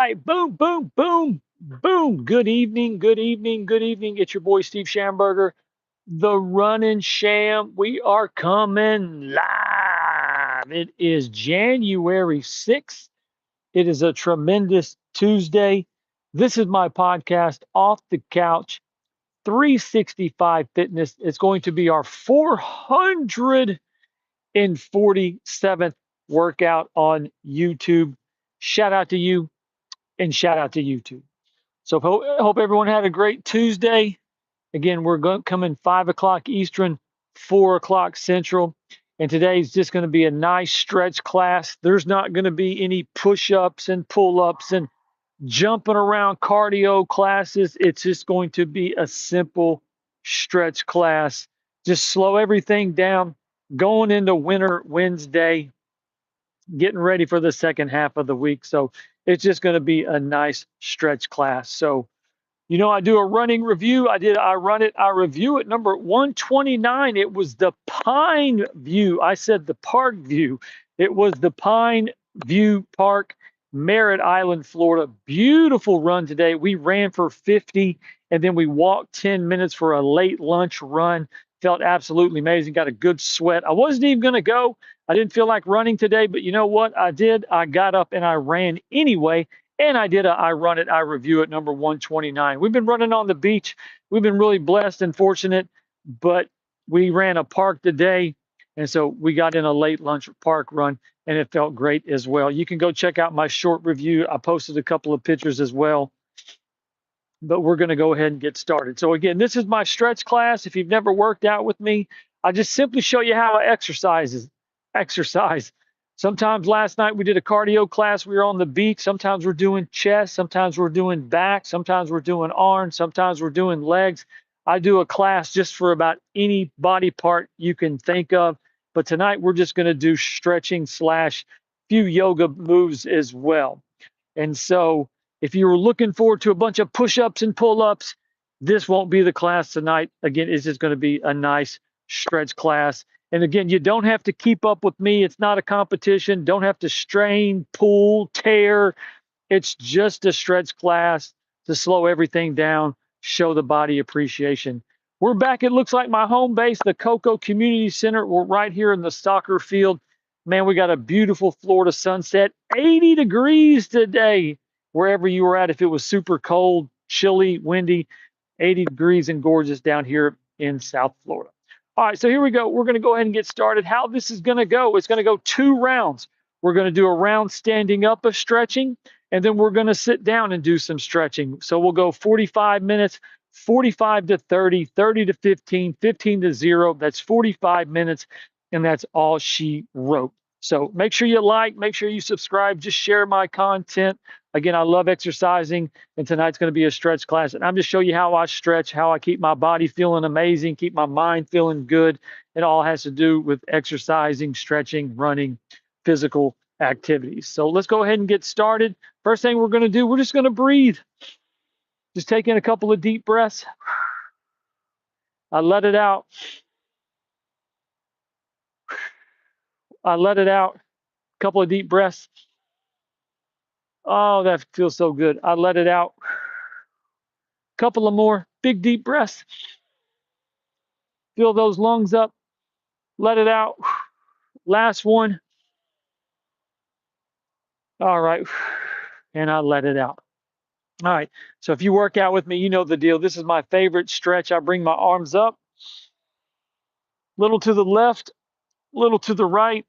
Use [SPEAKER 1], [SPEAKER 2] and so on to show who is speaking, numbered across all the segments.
[SPEAKER 1] Right, boom, boom, boom, boom. Good evening, good evening, good evening. It's your boy Steve Schamberger, the Running Sham. We are coming live. It is January 6th. It is a tremendous Tuesday. This is my podcast, Off the Couch 365 Fitness. It's going to be our 447th workout on YouTube. Shout out to you and shout out to YouTube. So hope everyone had a great Tuesday. Again, we're going coming 5 o'clock Eastern, 4 o'clock Central, and today's just going to be a nice stretch class. There's not going to be any push-ups and pull-ups and jumping around cardio classes. It's just going to be a simple stretch class. Just slow everything down. Going into Winter Wednesday, getting ready for the second half of the week. So it's just going to be a nice stretch class. So, I do a running review. I run it, I review it. Number 129, it was the Pine View. I said the Park View. It was the Pine View Park, Merritt Island, Florida. Beautiful run today. We ran for 50 and then we walked 10 minutes for a late lunch run. Felt absolutely amazing. Got a good sweat. I wasn't even going to go. I didn't feel like running today, but you know what I did? I got up and I ran anyway. And I run it, I review it, number 129. We've been running on the beach. We've been really blessed and fortunate, but we ran a park today. And so we got in a late lunch park run and it felt great as well. You can go check out my short review. I posted a couple of pictures as well, but we're going to go ahead and get started. So again, this is my stretch class. If you've never worked out with me, I just simply show you how I exercise. Sometimes last night we did a cardio class. We were on the beach. Sometimes we're doing chest. Sometimes we're doing back. Sometimes we're doing arms. Sometimes we're doing legs. I do a class just for about any body part you can think of. But tonight we're just going to do stretching slash few yoga moves as well. And so if you were looking forward to a bunch of push-ups and pull-ups, this won't be the class tonight. Again, it's just going to be a nice stretch class. And again, you don't have to keep up with me. It's not a competition. Don't have to strain, pull, tear. It's just a stretch class to slow everything down, show the body appreciation. We're back. It looks like my home base, the Cocoa Community Center. We're right here in the soccer field. Man, we got a beautiful Florida sunset. 80 degrees today, wherever you were at. If it was super cold, chilly, windy, 80 degrees and gorgeous down here in South Florida. All right, so here we go. We're going to go ahead and get started. How this is going to go, it's going to go 2 rounds. We're going to do a round standing up of stretching, and then we're going to sit down and do some stretching. So we'll go 45 minutes, 45 to 30, 30 to 15, 15 to 0. That's 45 minutes, and that's all she wrote. So make sure you like, make sure you subscribe, just share my content. Again, I love exercising, and tonight's going to be a stretch class. And I'm just showing you how I stretch, how I keep my body feeling amazing, keep my mind feeling good. It all has to do with exercising, stretching, running, physical activities. So let's go ahead and get started. First thing we're going to do, we're just going to breathe. Just take in a couple of deep breaths. I let it out. I let it out. A couple of deep breaths. Oh, that feels so good. I let it out. Couple of more big deep breaths. Fill those lungs up. Let it out. Last one. All right. And I let it out. All right. So if you work out with me, you know the deal. This is my favorite stretch. I bring my arms up, little to the left, little to the right,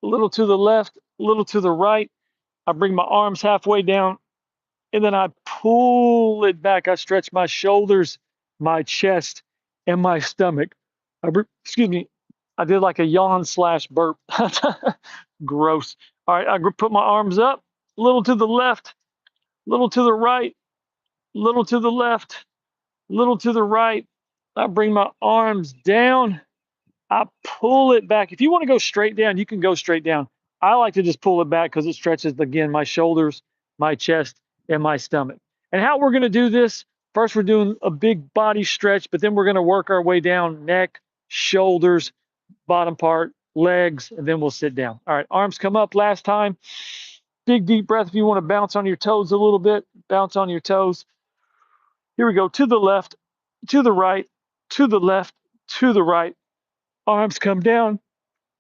[SPEAKER 1] little to the left, little to the right. I bring my arms halfway down, and then I pull it back. I stretch my shoulders, my chest, and my stomach. Excuse me. I did like a yawn slash burp. Gross. All right. I put my arms up, little to the left, little to the right, little to the left, little to the right. I bring my arms down. I pull it back. If you want to go straight down, you can go straight down. I like to just pull it back because it stretches, again, my shoulders, my chest, and my stomach. And how we're going to do this, first we're doing a big body stretch, but then we're going to work our way down, neck, shoulders, bottom part, legs, and then we'll sit down. All right, arms come up last time. Big deep breath. If you want to bounce on your toes a little bit, bounce on your toes. Here we go. To the left, to the right, to the left, to the right. Arms come down.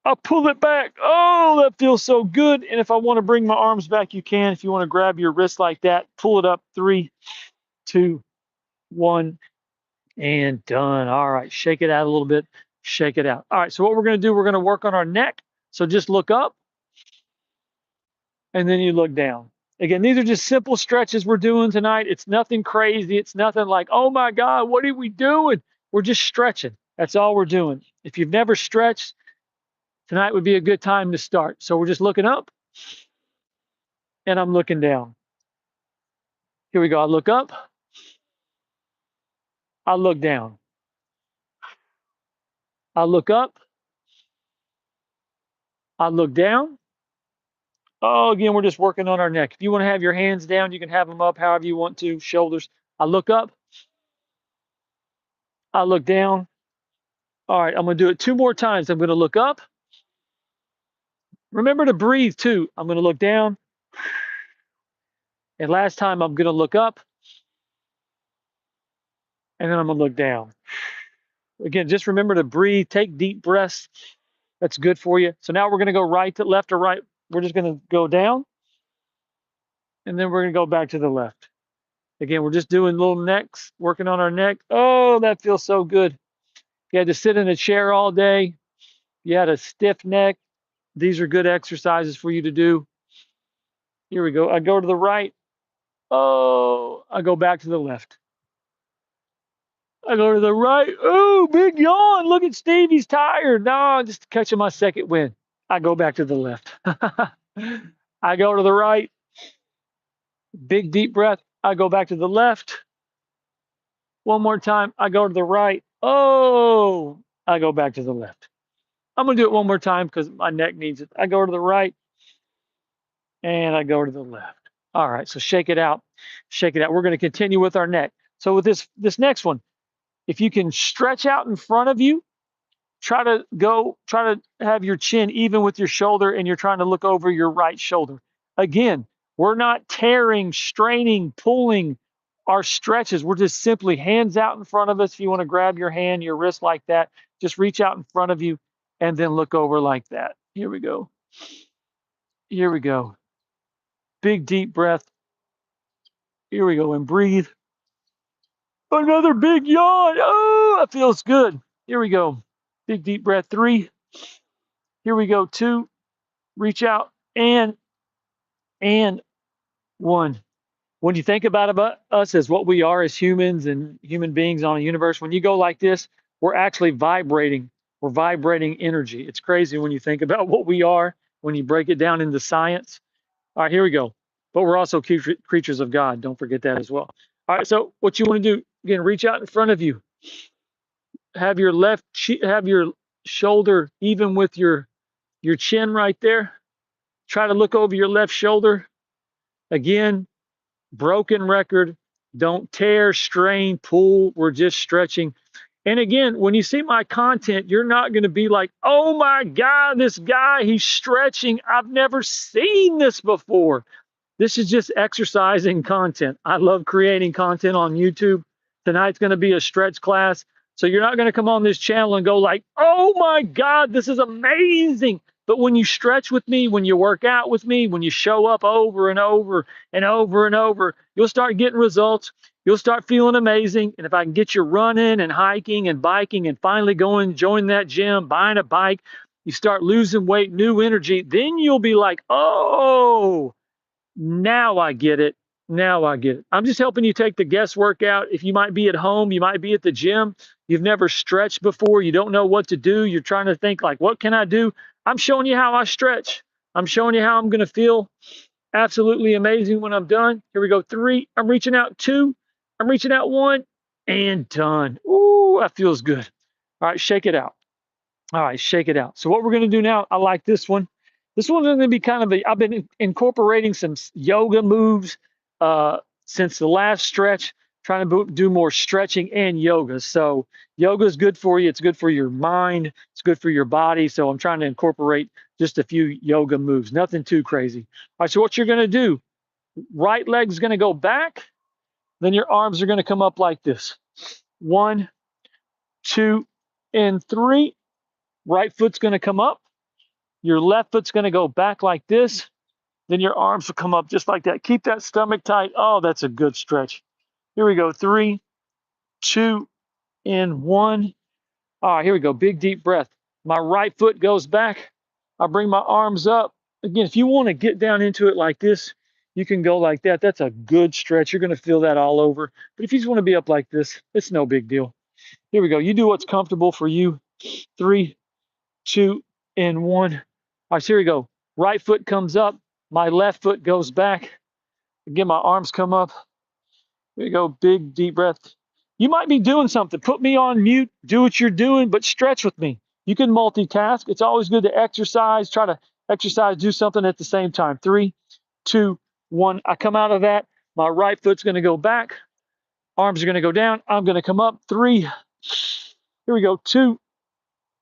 [SPEAKER 1] I'll pull it back. Oh, that feels so good. And if I want to bring my arms back, you can. If you want to grab your wrist like that, pull it up. 3, 2, 1, and done. All right, shake it out a little bit. Shake it out. All right, so what we're going to do, we're going to work on our neck. So just look up, and then you look down. Again, these are just simple stretches we're doing tonight. It's nothing crazy. It's nothing like, oh my God, what are we doing? We're just stretching. That's all we're doing. If you've never stretched, tonight would be a good time to start. So we're just looking up, and I'm looking down. Here we go. I look up. I look down. I look up. I look down. Oh, again, we're just working on our neck. If you want to have your hands down, you can have them up however you want to. Shoulders. I look up. I look down. All right, I'm going to do it 2 more times. I'm going to look up. Remember to breathe too. I'm going to look down. And last time, I'm going to look up. And then I'm going to look down. Again, just remember to breathe. Take deep breaths. That's good for you. So now we're going to go right to left or right. We're just going to go down. And then we're going to go back to the left. Again, we're just doing little necks, working on our neck. Oh, that feels so good. You had to sit in a chair all day. You had a stiff neck. These are good exercises for you to do. Here we go. I go to the right. Oh, I go back to the left. I go to the right. Oh, big yawn. Look at Steve. He's tired. No, I'm just catching my second wind. I go back to the left. I go to the right. Big deep breath. I go back to the left. One more time. I go to the right. Oh, I go back to the left. I'm going to do it one more time because my neck needs it. I go to the right and I go to the left. All right, so shake it out. Shake it out. We're going to continue with our neck. So with this next one, if you can stretch out in front of you, try to have your chin even with your shoulder, and you're trying to look over your right shoulder. Again, we're not tearing, straining, pulling our stretches. We're just simply hands out in front of us. If you want to grab your hand, your wrist like that, just reach out in front of you and then look over like that. Here we go. Here we go. Big deep breath. Here we go, and breathe. Another big yawn. Oh, that feels good. Here we go. Big deep breath. 3. Here we go. 2. Reach out and 1. When you think about us as what we are as humans and human beings on a universe, when you go like this, we're actually vibrating. We're vibrating energy. It's crazy when you think about what we are, when you break it down into science. All right, here we go. But we're also creatures of God. Don't forget that as well. All right, so what you want to do, again, reach out in front of you. Have your have your shoulder even with your chin right there. Try to look over your left shoulder. Again, broken record. Don't tear, strain, pull. We're just stretching. And again, when you see my content, you're not going to be like, oh my God, this guy, he's stretching. I've never seen this before. This is just exercising content. I love creating content on YouTube. Tonight's going to be a stretch class. So you're not going to come on this channel and go like, oh my God, this is amazing. But when you stretch with me, when you work out with me, when you show up over and over and over and over, you'll start getting results. You'll start feeling amazing. And if I can get you running and hiking and biking and finally going, join that gym, buying a bike, you start losing weight, new energy, then you'll be like, oh, now I get it. Now I get it. I'm just helping you take the guesswork out. If you might be at home, you might be at the gym, you've never stretched before, you don't know what to do, you're trying to think like, what can I do? I'm showing you how I stretch. I'm showing you how I'm going to feel absolutely amazing when I'm done. Here we go. 3. I'm reaching out. 2. I'm reaching out. 1. And done. Ooh, that feels good. All right, shake it out. All right, shake it out. So what we're going to do now, I like this one. This one's going to be kind of I've been incorporating some yoga moves since the last stretch, trying to do more stretching and yoga. So yoga is good for you. It's good for your mind. It's good for your body. So I'm trying to incorporate just a few yoga moves, nothing too crazy. All right, so what you're going to do, right leg's going to go back, then your arms are going to come up like this. 1, 2, and 3. Right foot's going to come up. Your left foot's going to go back like this. Then your arms will come up just like that. Keep that stomach tight. Oh, that's a good stretch. Here we go. 3, 2, and 1. All right, here we go. Big deep breath. My right foot goes back. I bring my arms up. Again, if you want to get down into it like this, you can go like that. That's a good stretch. You're going to feel that all over. But if you just want to be up like this, it's no big deal. Here we go. You do what's comfortable for you. 3, 2, and 1. All right, so here we go. Right foot comes up. My left foot goes back. Again, my arms come up. Here we go. Big, deep breath. You might be doing something. Put me on mute. Do what you're doing, but stretch with me. You can multitask. It's always good to exercise. Try to exercise, do something at the same time. 3, 2, 1. I come out of that. My right foot's going to go back. Arms are going to go down. I'm going to come up. 3. Here we go. 2.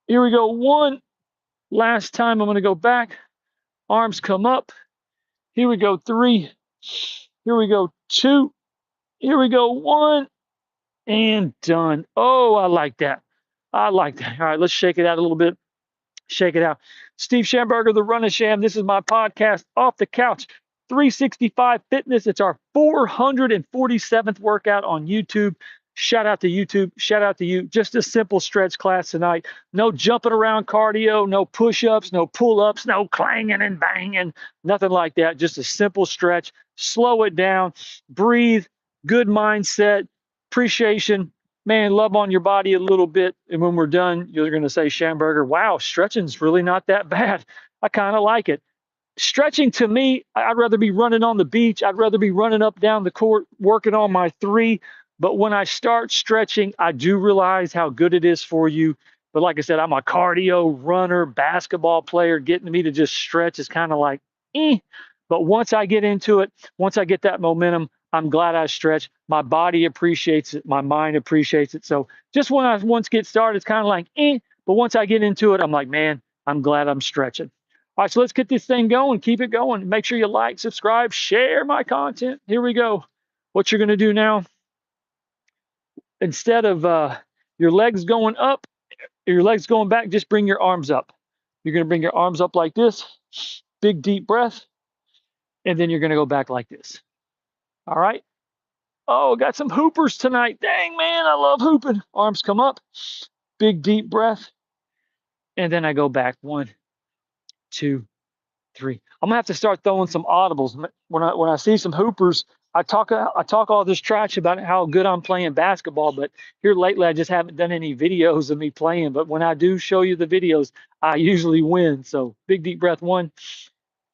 [SPEAKER 1] Here we go. 1. Last time, I'm going to go back. Arms come up. Here we go. 3. Here we go. 2. Here we go. 1. And done. Oh, I like that. I like that. All right, let's shake it out a little bit. Shake it out. Steve Schamberger, the Run and Sham. This is my podcast, Off the Couch 365 Fitness. It's our 447th workout on YouTube. Shout out to YouTube. Shout out to you. Just a simple stretch class tonight. No jumping around cardio, no push-ups, no pull-ups, no clanging and banging, nothing like that. Just a simple stretch. Slow it down. Breathe. Good mindset. Appreciation. Man, love on your body a little bit. And when we're done, you're going to say, Schamberger, wow, stretching's really not that bad. I kind of like it. Stretching to me, I'd rather be running on the beach. I'd rather be running up down the court, working on my 3. But when I start stretching, I do realize how good it is for you. But like I said, I'm a cardio runner, basketball player. Getting me to just stretch is kind of like, eh. But once I get into it, once I get that momentum, I'm glad I stretch. My body appreciates it. My mind appreciates it. So just when I once get started, it's kind of like, eh. But once I get into it, I'm like, man, I'm glad I'm stretching. All right, so let's get this thing going. Keep it going. Make sure you like, subscribe, share my content. Here we go. What you're going to do now, instead of your legs going up, your legs going back, just bring your arms up. You're going to bring your arms up like this. Big, deep breath. And then you're going to go back like this. All right. Oh, got some hoopers tonight. Dang, man, I love hooping. Arms come up. Big, deep breath. And then I go back. 1, 2, 3. I'm gonna have to start throwing some audibles when I see some hoopers. I talk all this trash about how good I'm playing basketball, but here lately I just haven't done any videos of me playing. But when I do show you the videos, I usually win. So big deep breath. 1,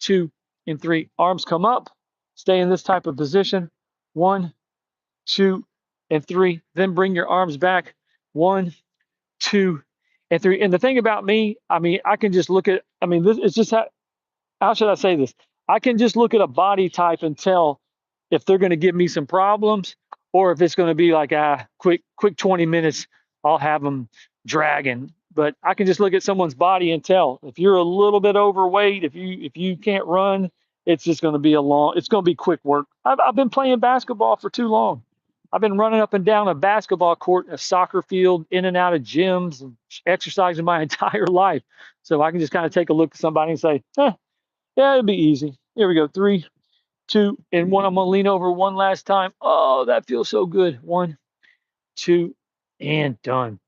[SPEAKER 1] 2, and 3. Arms come up. Stay in this type of position. 1, 2, and 3. Then bring your arms back. 1, 2, and 3. And the thing about me, I mean, I can just look at. I mean, this it's just how should I say this? I can just look at a body type and tell if they're going to give me some problems or if it's going to be like quick 20 minutes. I'll have them dragging. But I can just look at someone's body and tell if you're a little bit overweight, if you can't run, it's just going to be it's going to be quick work. I've been playing basketball for too long. I've been running up and down a basketball court, a soccer field, in and out of gyms, and exercising my entire life. So I can just kind of take a look at somebody and say, yeah, it'll be easy. Here we go. 3, 2, and 1. I'm going to lean over one last time. Oh, that feels so good. 1, 2, and done.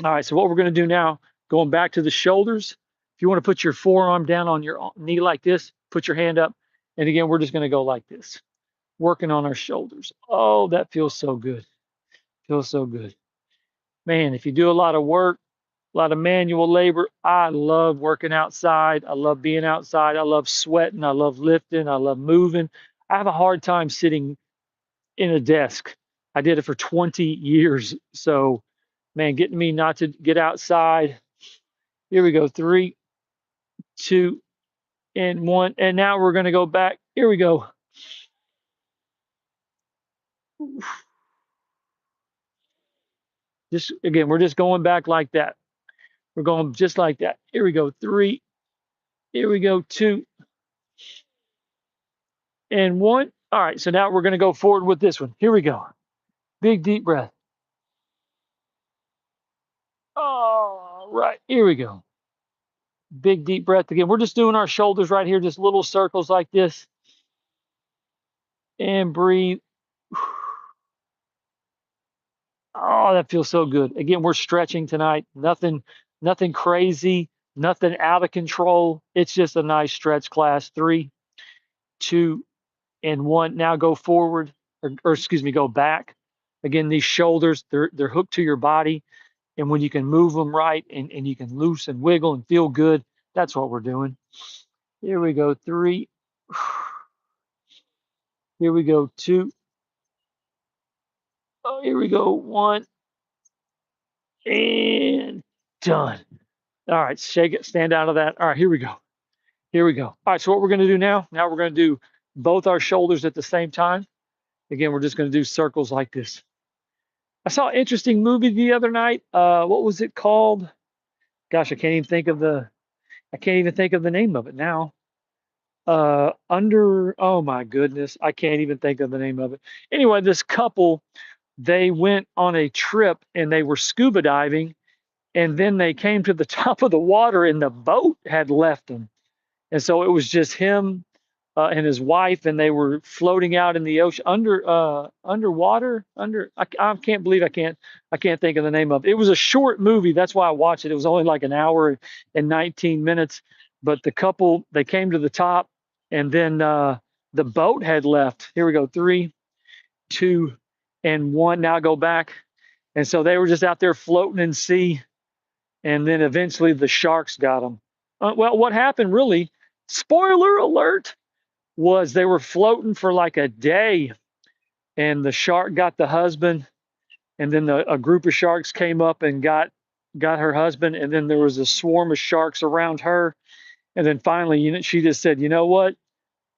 [SPEAKER 1] All right, so what we're going to do now, going back to the shoulders. If you want to put your forearm down on your knee like this, put your hand up. And again, we're just going to go like this, working on our shoulders. Oh, that feels so good. Feels so good. Man, if you do a lot of work, a lot of manual labor. I love working outside. I love being outside. I love sweating. I love lifting. I love moving. I have a hard time sitting in a desk. I did it for 20 years. So, man, getting me not to get outside. Here we go. 3, 2, and 1. And now we're going to go back. Here we go. Just again, we're just going back like that. We're going just like that. Here we go. 3, Here we go. 2 and 1. All right. So now we're going to go forward with this one. Here we go. Big deep breath. All right. Here we go. Big deep breath again. We're just doing our shoulders right here, just little circles like this. And breathe. Oh, that feels so good. Again, we're stretching tonight. Nothing crazy, nothing out of control. It's just a nice stretch class. 3, 2, and 1. Now go forward, or excuse me, go back. Again, these shoulders, they're hooked to your body. And when you can move them right and you can loose and wiggle and feel good, that's what we're doing. Here we go. 3. Here we go. 2. Oh, here we go. 1. And done. All right, shake it, stand out of that. All right, here we go. Here we go. All right, so what we're going to do now, we're going to do both our shoulders at the same time. Again, we're just going to do circles like this. I saw an interesting movie the other night. What was it called? Gosh, I can't even think of the name of it now. Oh my goodness, I can't even think of the name of it. Anyway, this couple, they went on a trip and they were scuba diving, and then they came to the top of the water and the boat had left them. And so it was just him and his wife, and they were floating out in the ocean underwater. I can't believe I can't think of the name of it. It was a short movie. That's why I watched it. It was only like an hour and 19 minutes. But the couple, they came to the top, and then the boat had left. Here we go. 3, 2, and 1. Now go back. And so they were just out there floating in sea, and then eventually the sharks got them. Well, what happened really? Spoiler alert, was they were floating for like a day, and the shark got the husband, and then a group of sharks came up and got her husband, and then there was a swarm of sharks around her, and then finally, she just said, you know what,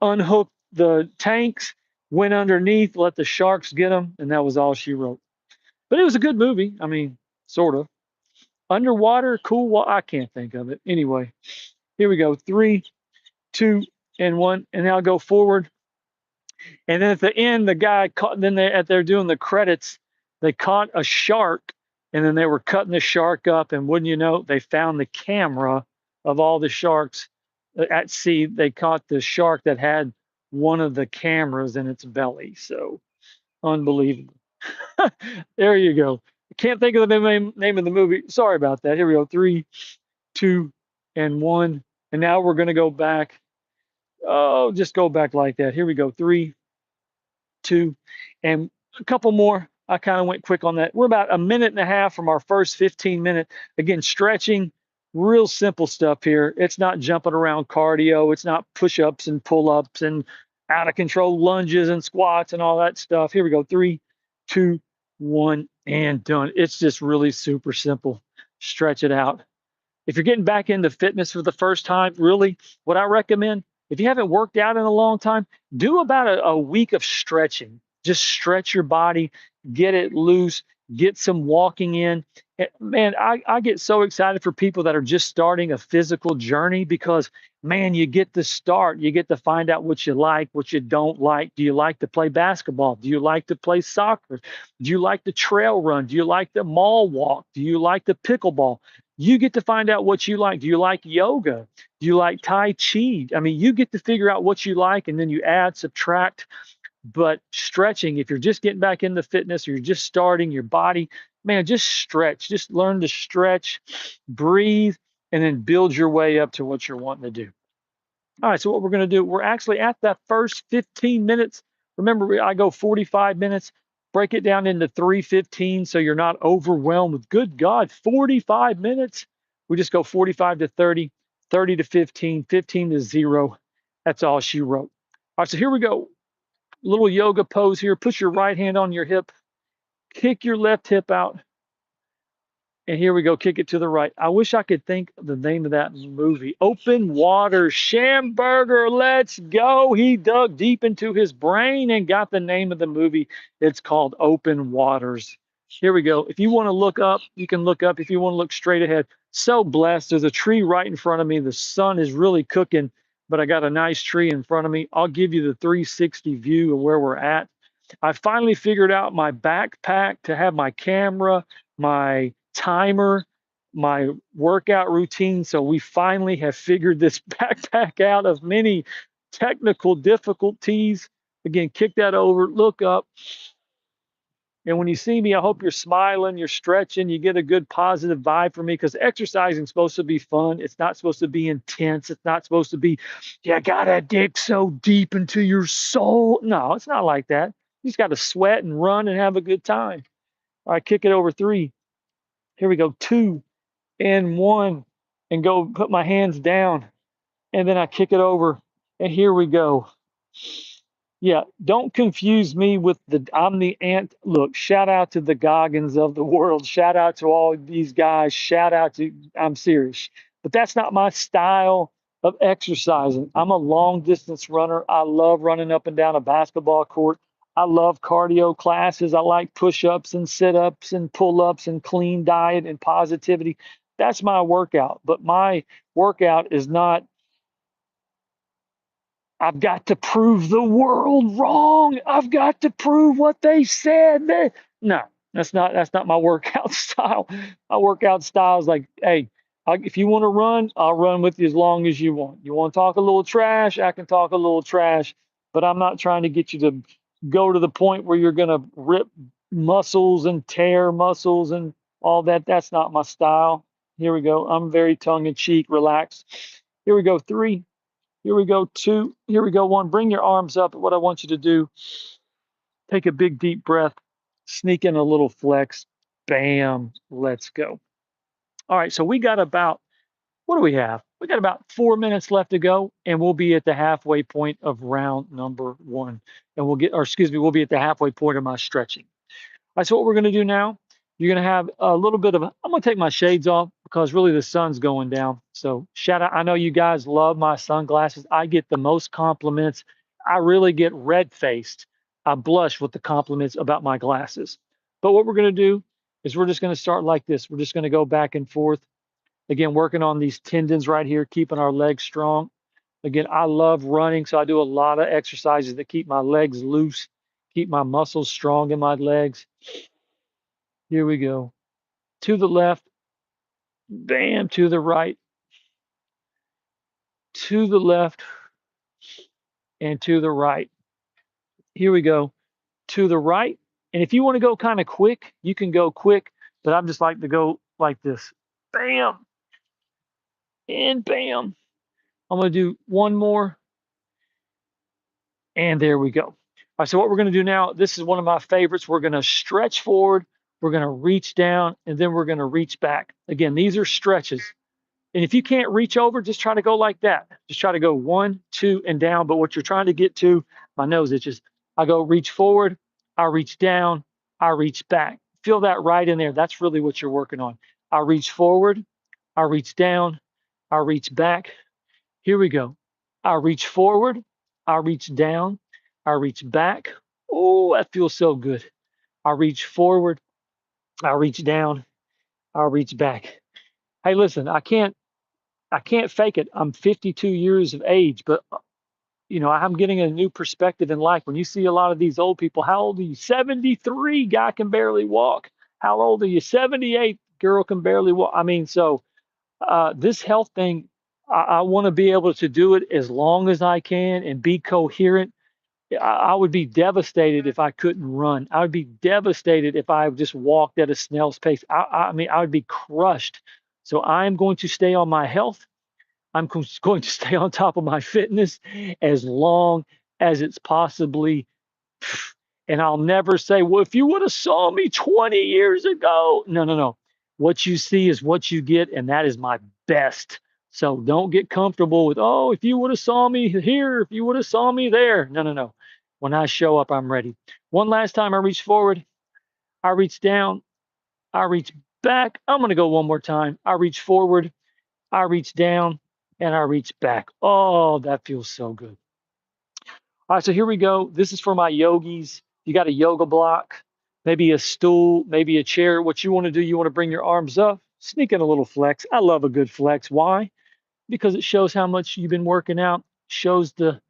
[SPEAKER 1] unhooked the tanks, went underneath, let the sharks get them, and that was all she wrote. But it was a good movie. I mean, sort of underwater, cool. I can't think of it anyway. Here we go. 3, 2, and 1, and now go forward. And then at the end, the guy caught. Then they're doing the credits. They caught a shark, and then they were cutting the shark up. And wouldn't you know, they found the camera of all the sharks at sea. They caught the shark that had one of the cameras in its belly. So unbelievable. There you go. I can't think of the name of the movie. Sorry about that. Here we go. 3, 2, and 1. And now we're going to go back. Oh, just go back like that. Here we go. 3, 2, and a couple more. I kind of went quick on that. We're about a minute and a half from our first 15-minute. Again, stretching, real simple stuff here. It's not jumping around cardio. It's not push-ups and pull-ups and out of control lunges and squats and all that stuff. Here we go. 3, 2, 1, and done. It's just really super simple. Stretch it out. If you're getting back into fitness for the first time, really, what I recommend, if you haven't worked out in a long time, do about a week of stretching. Just stretch your body, get it loose, get some walking in. Man, I get so excited for people that are just starting a physical journey because, man, you get to start. You get to find out what you like, what you don't like. Do you like to play basketball? Do you like to play soccer? Do you like to trail run? Do you like the mall walk? Do you like the pickleball? You get to find out what you like. Do you like yoga? Do you like Tai Chi? I mean, you get to figure out what you like, and then you add, subtract. But stretching, if you're just getting back into fitness or you're just starting your body, man, just stretch. Just learn to stretch, breathe, and then build your way up to what you're wanting to do. All right, so what we're going to do, we're actually at that first 15 minutes. Remember, I go 45 minutes, break it down into 3:15 so you're not overwhelmed with, good God, 45 minutes. We just go 45 to 30, 30 to 15, 15 to 0. That's all she wrote. All right, so here we go. Little yoga pose here. Put your right hand on your hip, kick your left hip out. And here we go, kick it to the right. I wish I could think of the name of that movie. Open Water. Schamberger, let's go. He dug deep into his brain and got the name of the movie. It's called Open Waters. Here we go. If you want to look up, you can look up. If you want to look straight ahead, So blessed. There's a tree right in front of me. The sun is really cooking, but I got a nice tree in front of me. I'll give you the 360 view of where we're at. I finally figured out my backpack to have my camera, my timer, my workout routine. So we finally have figured this backpack out of many technical difficulties. Again, kick that over, look up. And when you see me, I hope you're smiling, you're stretching, you get a good positive vibe from me because exercising is supposed to be fun. It's not supposed to be intense. It's not supposed to be, you gotta dig so deep into your soul. No, it's not like that. You just got to sweat and run and have a good time. All right, kick it over 3. Here we go. 2 and 1, and go put my hands down. And then I kick it over. And here we go. Yeah, don't confuse me with I'm the ant. Look, shout out to the Goggins of the world. Shout out to all these guys. Shout out to, I'm serious. But that's not my style of exercising. I'm a long distance runner. I love running up and down a basketball court. I love cardio classes. I like push-ups and sit-ups and pull-ups and clean diet and positivity. That's my workout. But my workout is not, I've got to prove the world wrong. I've got to prove what they said. No, that's not my workout style. My workout style is like, hey, if you want to run, I'll run with you as long as you want. You want to talk a little trash, I can talk a little trash, but I'm not trying to get you to go to the point where you're going to rip muscles and tear muscles and all that. That's not my style. Here we go. I'm very tongue in cheek, relaxed. Here we go. 3. Here we go, 2. Here we go, 1. Bring your arms up. What I want you to do, take a big deep breath, sneak in a little flex. Bam, let's go. All right, so we got about, what do we have? We got about 4 minutes left to go, and we'll be at the halfway point of round number 1. And we'll be at the halfway point of my stretching. That's what we're going to do now. You're going to have a little bit of, I'm going to take my shades off because really the sun's going down. So shout out. I know you guys love my sunglasses. I get the most compliments. I really get red faced. I blush with the compliments about my glasses. But what we're going to do is we're just going to start like this. We're just going to go back and forth. Again, working on these tendons right here, keeping our legs strong. Again, I love running, so I do a lot of exercises that keep my legs loose, keep my muscles strong in my legs. Here we go. To the left, bam, to the right, to the left, and to the right. Here we go. To the right. And if you want to go kind of quick, you can go quick, but I just like to go like this. Bam, and bam. I'm going to do one more, and there we go. All right, so what we're going to do now, this is one of my favorites. We're going to stretch forward, we're going to reach down, and then we're going to reach back. Again, these are stretches. And if you can't reach over, just try to go like that. Just try to go 1, 2, and down. But what you're trying to get to, my nose itches. I go reach forward, I reach down, I reach back. Feel that right in there. That's really what you're working on. I reach forward, I reach down, I reach back. Here we go. I reach forward, I reach down, I reach back. Oh, that feels so good. I reach forward, I reach down, I reach back. Hey, listen, I can't fake it. I'm 52 years of age, but I'm getting a new perspective in life. When you see a lot of these old people, how old are you? 73, guy can barely walk. How old are you? 78, girl can barely walk. I mean, so this health thing, I want to be able to do it as long as I can and be coherent. I would be devastated if I couldn't run. I would be devastated if I just walked at a snail's pace. I mean, I would be crushed. So I'm going to stay on my health. I'm going to stay on top of my fitness as long as it's possibly. And I'll never say, well, if you would have saw me 20 years ago. No, no, no. What you see is what you get, and that is my best. So don't get comfortable with, oh, if you would have saw me here, if you would have saw me there. No, no, no. When I show up, I'm ready. One last time, I reach forward, I reach down, I reach back. I'm going to go one more time. I reach forward, I reach down, and I reach back. Oh, that feels so good. All right, so here we go. This is for my yogis. You got a yoga block, maybe a stool, maybe a chair. What you want to do, you want to bring your arms up, sneak in a little flex. I love a good flex. Why? Because it shows how much you've been working out, shows the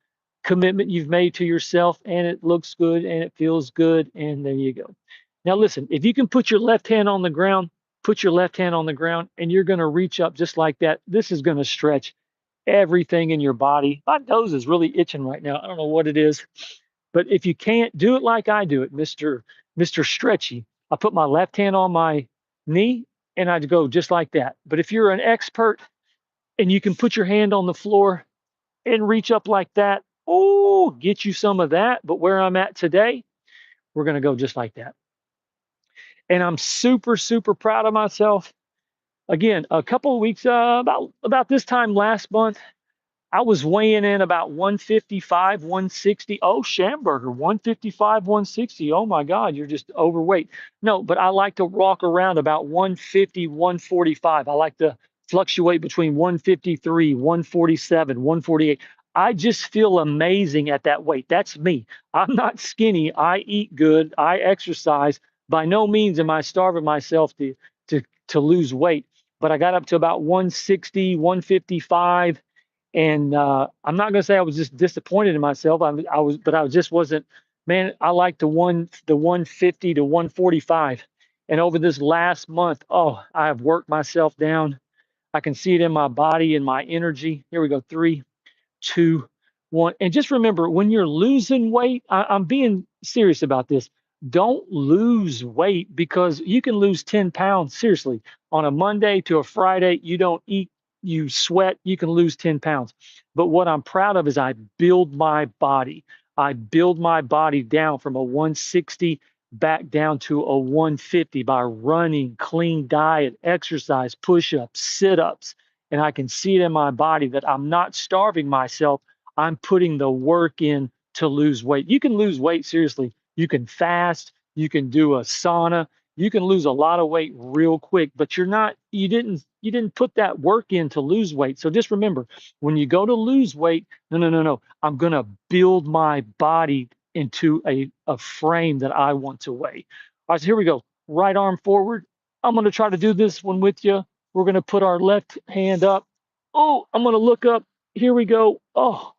[SPEAKER 1] commitment you've made to yourself, and it looks good and it feels good. And there you go. Now, listen, if you can put your left hand on the ground, put your left hand on the ground, and you're going to reach up just like that. This is going to stretch everything in your body. My nose is really itching right now. I don't know what it is, but if you can't do it like I do it, Mr. Stretchy, I put my left hand on my knee and I'd go just like that. But if you're an expert and you can put your hand on the floor and reach up like that, oh, get you some of that. But where I'm at today, we're going to go just like that. And I'm super, super proud of myself. Again, a couple of weeks, about this time last month, I was weighing in about 155, 160. Oh, Schamberger, 155, 160. Oh my God, you're just overweight. No, but I like to walk around about 150, 145. I like to fluctuate between 153, 147, 148. I just feel amazing at that weight. That's me. I'm not skinny. I eat good. I exercise. By no means am I starving myself to lose weight. But I got up to about 160, 155. And I'm not going to say I was just disappointed in myself. But I just wasn't. Man, I like the 150 to 145. And over this last month, oh, I have worked myself down. I can see it in my body and my energy. Here we go. 3, 2, 1. And just remember, when you're losing weight, I'm being serious about this. Don't lose weight because you can lose 10 pounds. Seriously, on a Monday to a Friday, you don't eat, you sweat, you can lose 10 pounds. But what I'm proud of is I build my body. I build my body down from a 160 back down to a 150 by running, clean diet, exercise, push-ups, sit-ups, and I can see it in my body that I'm not starving myself. I'm putting the work in to lose weight. You can lose weight seriously. You can fast, you can do a sauna, you can lose a lot of weight real quick, but you didn't put that work in to lose weight. So just remember, when you go to lose weight, no. I'm going to build my body into a frame that I want to weigh. All right, so here we go. Right arm forward. I'm going to try to do this one with you. We're going to put our left hand up. Oh, I'm going to look up. Here we go. Oh,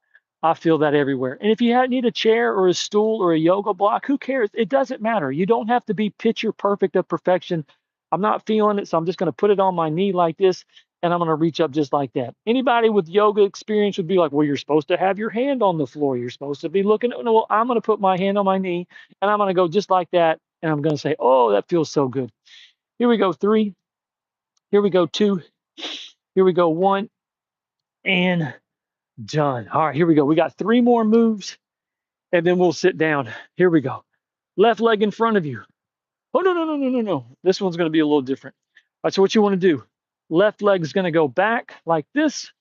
[SPEAKER 1] I feel that everywhere. And if you need a chair or a stool or a yoga block, who cares? It doesn't matter. You don't have to be picture perfect of perfection. I'm not feeling it, so I'm just going to put it on my knee like this, and I'm going to reach up just like that. Anybody with yoga experience would be like, well, you're supposed to have your hand on the floor. You're supposed to be looking. No, well, I'm going to put my hand on my knee, and I'm going to go just like that, and I'm going to say, oh, that feels so good. Here we go, 3. Here we go, 2. Here we go, 1. And done. All right, here we go. We got 3 more moves, and then we'll sit down. Here we go. Left leg in front of you. Oh, no. This one's going to be a little different. All right, so what you want to do, left leg is going to go back like this.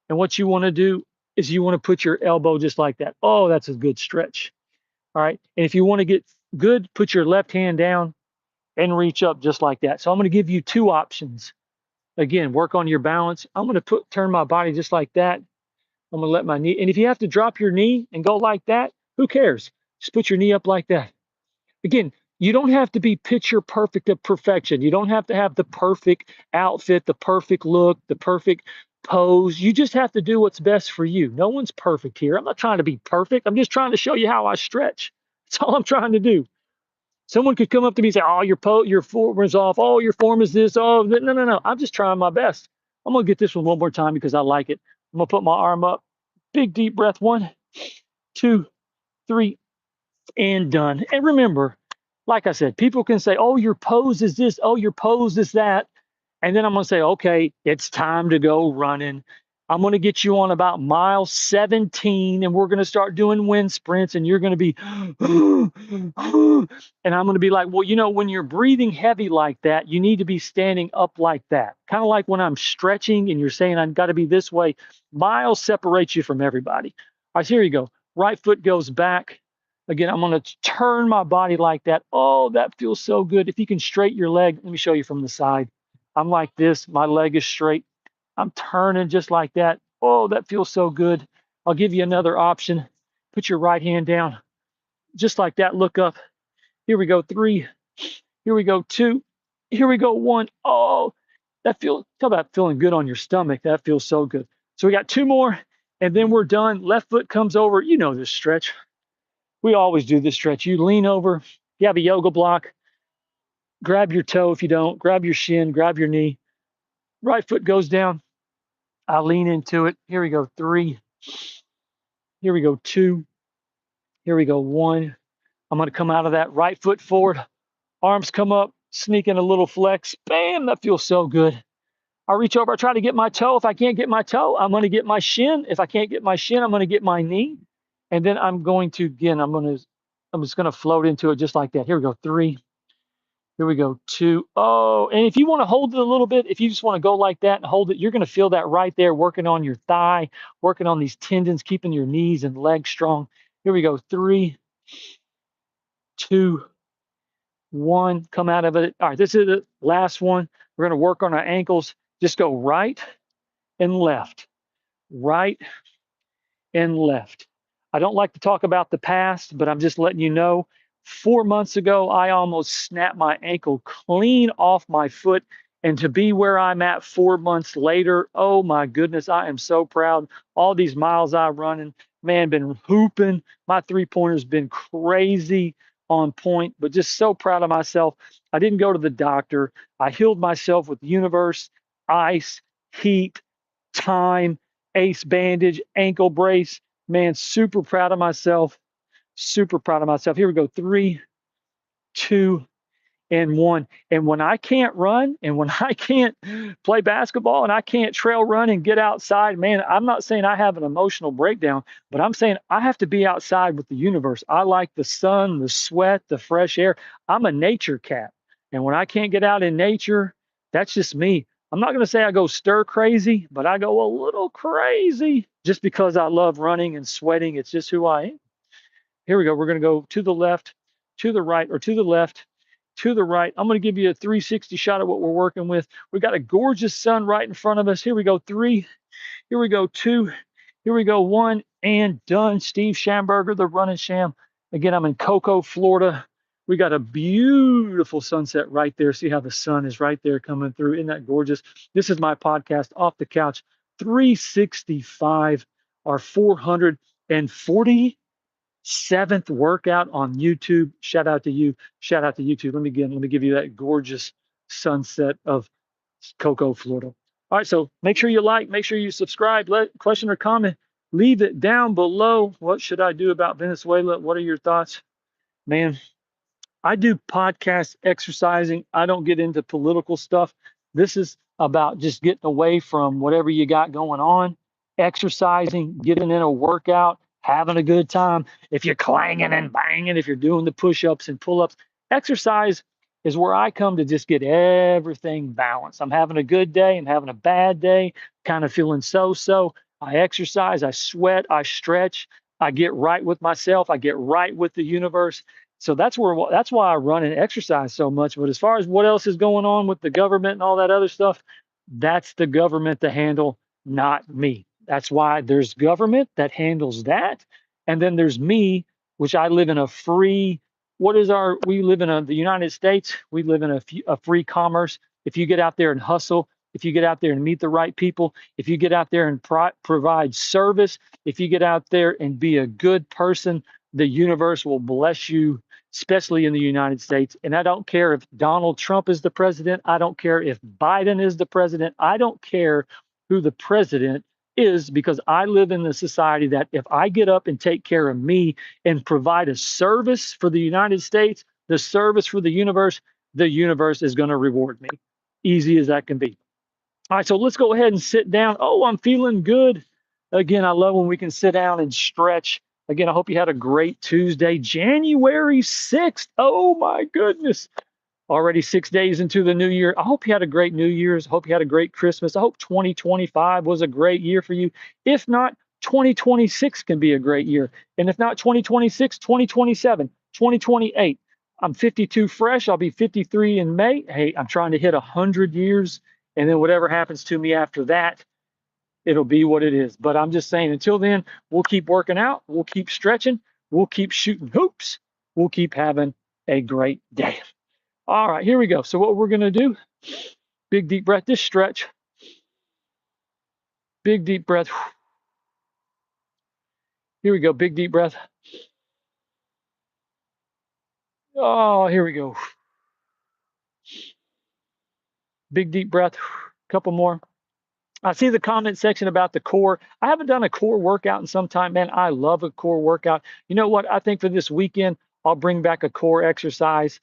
[SPEAKER 1] And what you want to do is you want to put your elbow just like that. Oh, that's a good stretch. All right. And if you want to get good, put your left hand down and reach up just like that. So I'm going to give you 2 options. Again, work on your balance. I'm going to turn my body just like that. I'm going to let my knee, and if you have to drop your knee and go like that, who cares? Just put your knee up like that. Again, you don't have to be picture perfect of perfection. You don't have to have the perfect outfit, the perfect look, the perfect pose. You just have to do what's best for you. No one's perfect here. I'm not trying to be perfect. I'm just trying to show you how I stretch. That's all I'm trying to do. Someone could come up to me and say, oh, your form is off. Oh, your form is this. Oh, no. I'm just trying my best. I'm going to get this one more time because I like it. I'm going to put my arm up. Big deep breath. 1, 2, 3, and done. And remember, like I said, people can say, oh, your pose is this. Oh, your pose is that. And then I'm going to say, okay, it's time to go running. I'm going to get you on about mile 17 and we're going to start doing wind sprints and you're going to be, and I'm going to be like, well, when you're breathing heavy like that, you need to be standing up like that. Kind of like when I'm stretching and you're saying I've got to be this way. Miles separates you from everybody. All right, so here you go. Right foot goes back. Again, I'm going to turn my body like that. Oh, that feels so good. If you can straighten your leg, let me show you from the side. I'm like this, my leg is straight. I'm turning just like that. Oh, that feels so good. I'll give you another option. Put your right hand down, just like that. Look up. Here we go, 3. Here we go, 2. Here we go, 1. Oh, talk about feeling good on your stomach. That feels so good. So we got two more, and then we're done. Left foot comes over. You know this stretch. We always do this stretch. You lean over. You have a yoga block. Grab your toe if you don't. Grab your shin. Grab your knee. Right foot goes down. I lean into it. Here we go. 3. Here we go. 2. Here we go. 1. I'm going to come out of that right foot forward. Arms come up. Sneak in a little flex. Bam. That feels so good. I reach over, I try to get my toe. If I can't get my toe, I'm going to get my shin. If I can't get my shin, I'm going to get my knee. And then I'm going to, again, I'm just going to float into it just like that. Here we go. 3. Here we go. 2. Oh, and if you want to hold it a little bit, if you just want to go like that and hold it, you're going to feel that right there, working on your thigh, working on these tendons, keeping your knees and legs strong. Here we go. 3, 2, 1. Come out of it. All right, this is the last one. We're going to work on our ankles. Just go right and left. Right and left. I don't like to talk about the past, but I'm just letting you know 4 months ago, I almost snapped my ankle clean off my foot. And to be where I'm at 4 months later, oh my goodness, I am so proud. All these miles I running, man, been hooping. My 3-pointer's been crazy on point, but just so proud of myself. I didn't go to the doctor. I healed myself with universe, ice, heat, time, ace bandage, ankle brace. Man, super proud of myself. Super proud of myself. Here we go. 3, 2, and 1. And when I can't run and when I can't play basketball and I can't trail run and get outside, man, I'm not saying I have an emotional breakdown, but I'm saying I have to be outside with the universe. I like the sun, the sweat, the fresh air. I'm a nature cat. And when I can't get out in nature, that's just me. I'm not going to say I go stir crazy, but I go a little crazy just because I love running and sweating. It's just who I am. Here we go. We're going to go to the left, to the right, or to the left, to the right. I'm going to give you a 360 shot of what we're working with. We got a gorgeous sun right in front of us. Here we go. 3. Here we go. 2. Here we go. 1. And done. Steve Schamberger, the running sham. Again, I'm in Cocoa, Florida. We got a beautiful sunset right there. See how the sun is right there coming through. Isn't that gorgeous? This is my podcast, Off the Couch 365, our 447th workout on YouTube. Shout out to you. Shout out to YouTube. Let me give you that gorgeous sunset of Cocoa, Florida. All right, so make sure you like, make sure you subscribe. Let question or comment, leave it down below. What should I do about Venezuela? What are your thoughts? Man, I do podcast exercising. I don't get into political stuff. This is about just getting away from whatever you got going on, exercising, getting in a workout, having a good time. If you're clanging and banging, if you're doing the push-ups and pull-ups, exercise is where I come to just get everything balanced. I'm having a good day, I'm having a bad day, kind of feeling so-so. I exercise, I sweat, I stretch, I get right with myself, I get right with the universe. So that's why I run and exercise so much. But as far as what else is going on with the government and all that other stuff, that's the government to handle, not me. That's why there's government that handles that. And then there's me, which I live in a free, we live in the United States, we live in a free commerce. If you get out there and hustle, if you get out there and meet the right people, if you get out there and provide service, if you get out there and be a good person, the universe will bless you, especially in the United States. And I don't care if Donald Trump is the president. I don't care if Biden is the president. I don't care who the president is, because I live in a society that if I get up and take care of me and provide a service for the United States, the service for the universe is going to reward me. Easy as that can be. All right, so let's go ahead and sit down. Oh, I'm feeling good. Again, I love when we can sit down and stretch. Again, I hope you had a great Tuesday, January 6th. Oh my goodness. Already 6 days into the new year. I hope you had a great New Year's. I hope you had a great Christmas. I hope 2025 was a great year for you. If not, 2026 can be a great year. And if not 2026, 2027, 2028. I'm 52 fresh. I'll be 53 in May. Hey, I'm trying to hit 100 years. And then whatever happens to me after that, it'll be what it is. But I'm just saying, until then, we'll keep working out. We'll keep stretching. We'll keep shooting hoops. We'll keep having a great day. All right, here we go. So what we're going to do, Big deep breath. Just stretch. Big deep breath. Here we go. Big deep breath. Oh, here we go. Big deep breath. Couple more. I see the comment section about the core. I haven't done a core workout in some time, man. I love a core workout. You know what? I think for this weekend, I'll bring back a core exercise.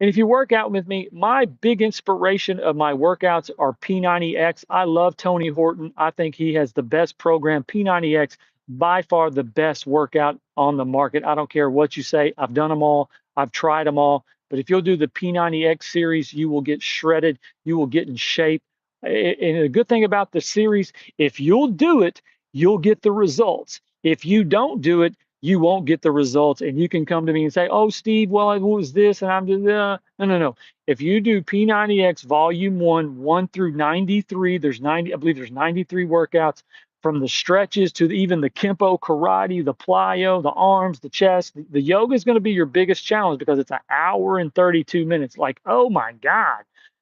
[SPEAKER 1] And if you work out with me, my big inspiration of my workouts are P90X. I love Tony Horton. I think he has the best program. P90X, by far the best workout on the market. I don't care what you say. I've done them all. I've tried them all. But if you'll do the P90X series, you will get shredded. You will get in shape. And the good thing about the series, if you'll do it, you'll get the results. If you don't do it, you won't get the results. And you can come to me and say, oh, Steve, well, it was this. And I'm just, no, no, no. If you do P90X volume 1 through 93, there's 90, I believe there's 93 workouts from the stretches to even the Kempo karate, the plyo, the arms, the chest. The yoga is going to be your biggest challenge because it's an hour and 32 minutes. Like, oh my God.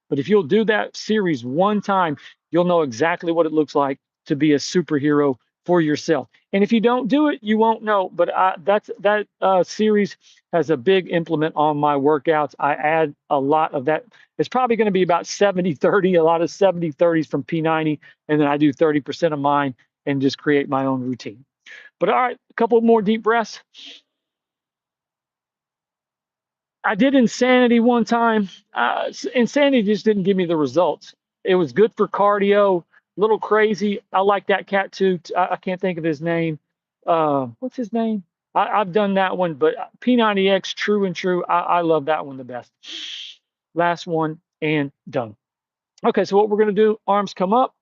[SPEAKER 1] But if you'll do that series one time, you'll know exactly what it looks like to be a superhero for yourself. And if you don't do it, you won't know. But that series has a big implement on my workouts. I add a lot of that. It's probably going to be about 70-30, a lot of 70-30s from P90. And then I do 30% of mine and just create my own routine. But all right, a couple more deep breaths. I did Insanity one time. Insanity just didn't give me the results. It was good for cardio, a little crazy. I like that cat too. I can't think of his name. What's his name? I've done that one, but P90X, True and True, I love that one the best. Last one and done. Okay, so what we're going to do, arms come up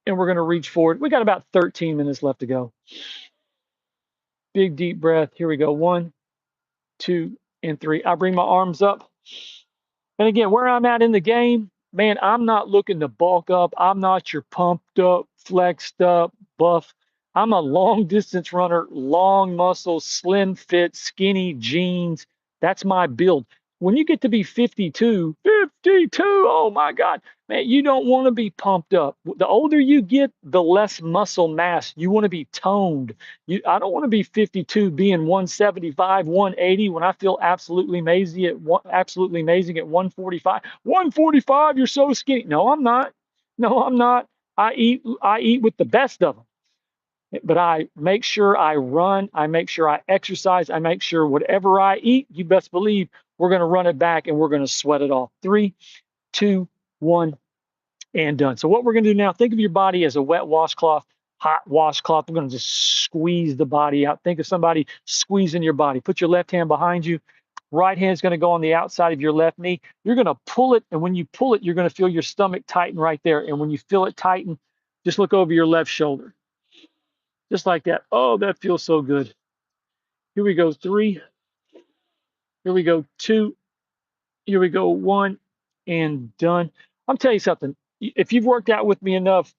[SPEAKER 1] and we're going to reach forward. We got about 13 minutes left to go. Big deep breath. Here we go. 1, 2, and 3. I bring my arms up. And again, where I'm at in the game, man, I'm not looking to bulk up. I'm not your pumped up, flexed up, buff. I'm a long distance runner, long muscle, slim fit, skinny jeans. That's my build. When you get to be 52, oh my God, man, you don't want to be pumped up. The older you get, the less muscle mass. You want to be toned. I don't want to be 52 being 175, 180 when I feel absolutely amazing at 145. 145, you're so skinny. No, I'm not. No, I'm not. I eat with the best of them. But I make sure I run, I make sure I exercise, I make sure whatever I eat, you best believe we're going to run it back and we're going to sweat it off. 3, 2, 1, and done. So what we're going to do now, think of your body as a wet washcloth, hot washcloth. We're going to just squeeze the body out. Think of somebody squeezing your body. Put your left hand behind you. Right hand is going to go on the outside of your left knee. You're going to pull it, and when you pull it, you're going to feel your stomach tighten right there. And when you feel it tighten, just look over your left shoulder. Just like that. Oh, that feels so good. Here we go. 3. Here we go. 2. Here we go. 1, and done. I'm telling you something. If you've worked out with me enough,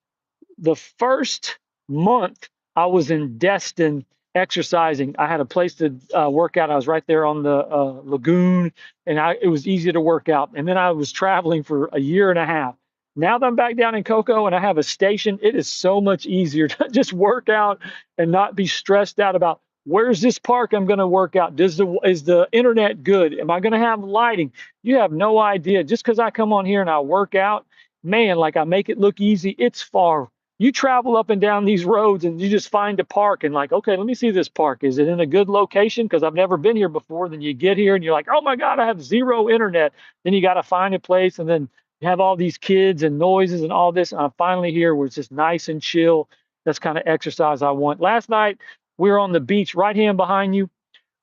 [SPEAKER 1] the first month I was in Destin exercising. I had a place to work out. I was right there on the lagoon, and it was easy to work out. And then I was traveling for a year and a half. Now that I'm back down in Cocoa and I have a station, it is so much easier to just work out and not be stressed out about where's this park I'm going to work out. Is the internet good? Am I going to have lighting? You have no idea. Just because I come on here and I work out, man, like I make it look easy, it's far. You travel up and down these roads and you just find a park and like, okay, let me see this park. Is it in a good location? Because I've never been here before. Then you get here and you're like, oh my God, I have zero internet. Then you got to find a place, and then you have all these kids and noises and all this. And I'm finally here where it's just nice and chill. That's kind of exercise I want. Last night, we were on the beach, right hand behind you.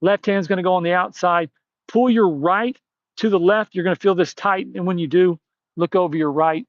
[SPEAKER 1] Left hand's going to go on the outside. Pull your right to the left. You're going to feel this tight. And when you do, look over your right.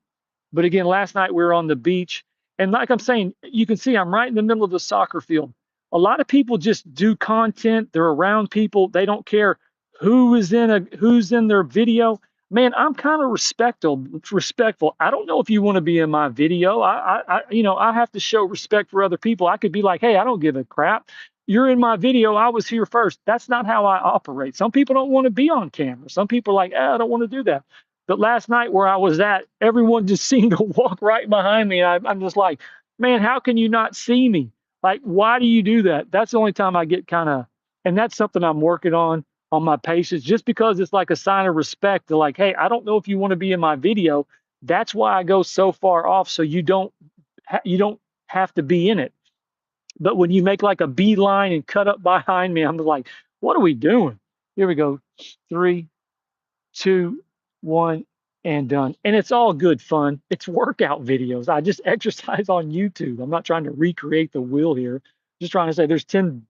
[SPEAKER 1] But again, last night we were on the beach. And like I'm saying, you can see I'm right in the middle of the soccer field. A lot of people just do content. They're around people. They don't care who's in their video. Man, I'm kind of respectful. I don't know if you want to be in my video. I have to show respect for other people. I could be like, hey, I don't give a crap. You're in my video. I was here first. That's not how I operate. Some people don't want to be on camera. Some people are like, I don't want to do that. But last night where I was at, everyone just seemed to walk right behind me. I'm just like, man, how can you not see me? Like, why do you do that? That's the only time I get kind of, and that's something I'm working on my patience, just because it's like a sign of respect to like, hey, I don't know if you want to be in my video. That's why I go so far off, so you don't have to be in it. But when you make like a beeline and cut up behind me, I'm like, what are we doing? Here we go. 3, 2, 1, and done. And it's all good fun. It's workout videos. I just exercise on YouTube. I'm not trying to recreate the wheel here. Just trying to say there's 10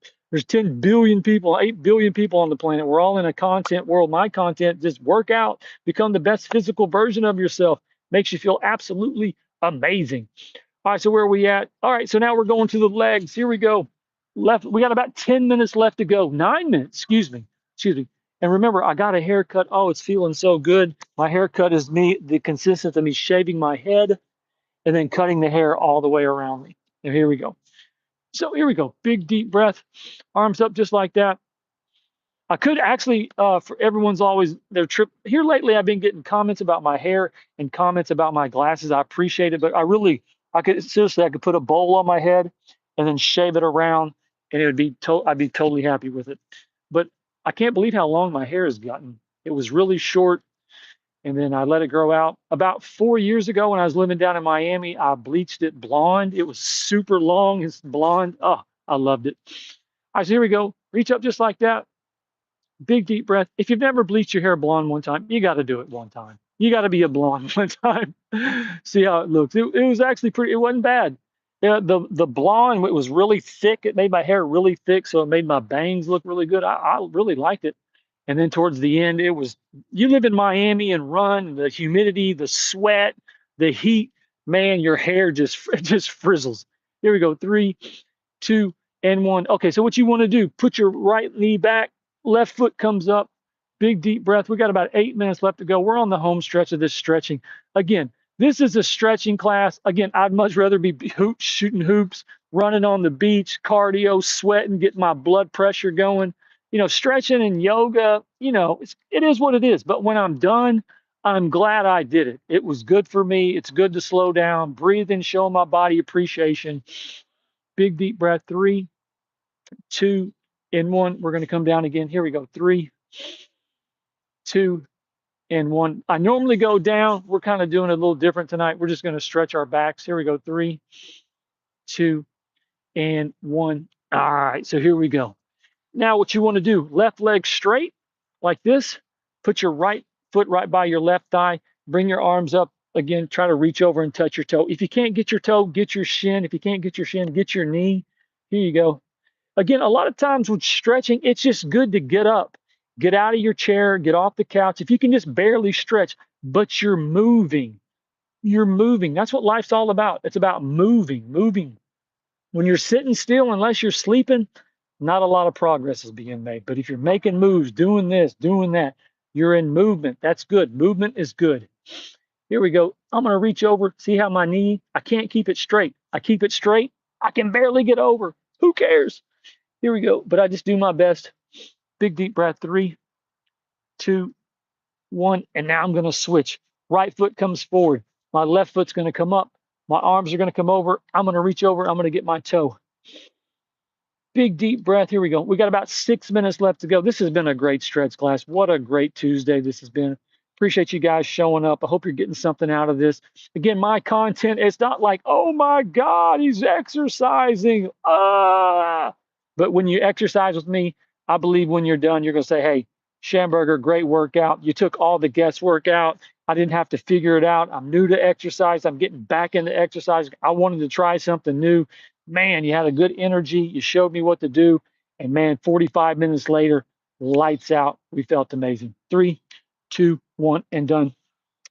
[SPEAKER 1] billion people, 8 billion people on the planet. We're all in a content world. My content, just work out, become the best physical version of yourself. Makes you feel absolutely amazing. All right, so where are we at? All right, so now we're going to the legs. Here we go. Left, we got about 10 minutes left to go. 9 minutes, excuse me. And remember, I got a haircut. Oh, it's feeling so good. My haircut is the consistency of me shaving my head and then cutting the hair all the way around me. And here we go. So here we go. Big deep breath, arms up just like that. I could actually, for everyone's always their trip here lately. I've been getting comments about my hair and comments about my glasses. I appreciate it, but I could seriously, I could put a bowl on my head and then shave it around, and it would be, I'd be totally happy with it. But I can't believe how long my hair has gotten. It was really short, and then I let it grow out. About 4 years ago, when I was living down in Miami, I bleached it blonde. It was super long. It's blonde. Oh, I loved it. All right, so here we go. Reach up just like that. Big deep breath. If you've never bleached your hair blonde one time, you got to do it one time. You got to be a blonde one time. See how it looks. It was actually pretty. It wasn't bad. Yeah, the blonde, it was really thick. It made my hair really thick, so it made my bangs look really good. I really liked it. And then towards the end, it was, you live in Miami and run, the humidity, the sweat, the heat, man, your hair just just frizzles. Here we go. 3, 2, and 1. Okay, so what you want to do, put your right knee back, left foot comes up, big deep breath. We got about 8 minutes left to go. We're on the home stretch of this stretching. Again, this is a stretching class. Again, I'd much rather be shooting hoops, running on the beach, cardio, sweating, getting my blood pressure going. You know, stretching and yoga, you know, it is what it is. But when I'm done, I'm glad I did it. It was good for me. It's good to slow down, breathe and show my body appreciation. Big deep breath. 3, 2, and 1. We're going to come down again. Here we go. 3, 2, and 1. I normally go down. We're kind of doing it a little different tonight. We're just going to stretch our backs. Here we go. 3, 2, and 1. All right. So here we go. Now what you want to do, left leg straight like this. Put your right foot right by your left thigh. Bring your arms up. Again, try to reach over and touch your toe. If you can't get your toe, get your shin. If you can't get your shin, get your knee. Here you go. Again, a lot of times with stretching, it's just good to get up, get out of your chair, get off the couch. If you can just barely stretch, but you're moving, you're moving. That's what life's all about. It's about moving, moving. When you're sitting still, unless you're sleeping, not a lot of progress is being made. But if you're making moves, doing this, doing that, you're in movement. That's good. Movement is good. Here we go. I'm going to reach over, see how my knee, I can't keep it straight. I keep it straight. I can barely get over. Who cares? Here we go. But I just do my best. Big deep breath. 3, 2, 1. And now I'm going to switch. Right foot comes forward. My left foot's going to come up. My arms are going to come over. I'm going to reach over. I'm going to get my toe. Big deep breath. Here we go. We got about 6 minutes left to go. This has been a great stretch class. What a great Tuesday this has been. Appreciate you guys showing up. I hope you're getting something out of this. Again, my content, it's not like, oh my God, he's exercising. But when you exercise with me, I believe when you're done, you're going to say, hey, Schamberger, great workout. You took all the guesswork out. I didn't have to figure it out. I'm new to exercise. I'm getting back into exercise. I wanted to try something new. Man, you had a good energy. You showed me what to do. And man, 45 minutes later, lights out. We felt amazing. 3, 2, 1, and done.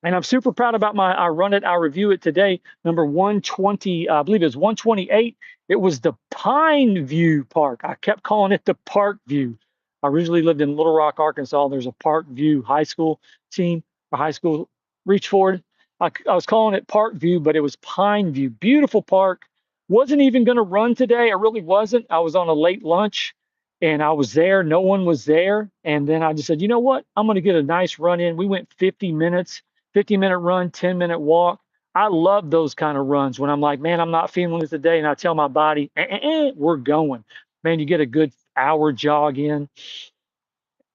[SPEAKER 1] And I'm super proud about I run it, I review it today. Number 120, I believe it was 128. It was the Pine View Park. I kept calling it the Park View. I originally lived in Little Rock, Arkansas. There's a Park View high school team, a high school reach forward. I was calling it Park View, but it was Pine View. Beautiful park. Wasn't even going to run today. I really wasn't. I was on a late lunch and I was there. No one was there. And then I just said, you know what? I'm going to get a nice run in. We went 50 minutes. 50-minute run, 10-minute walk. I love those kind of runs when I'm like, man, I'm not feeling it today. And I tell my body, we're going. Man, you get a good hour jog in.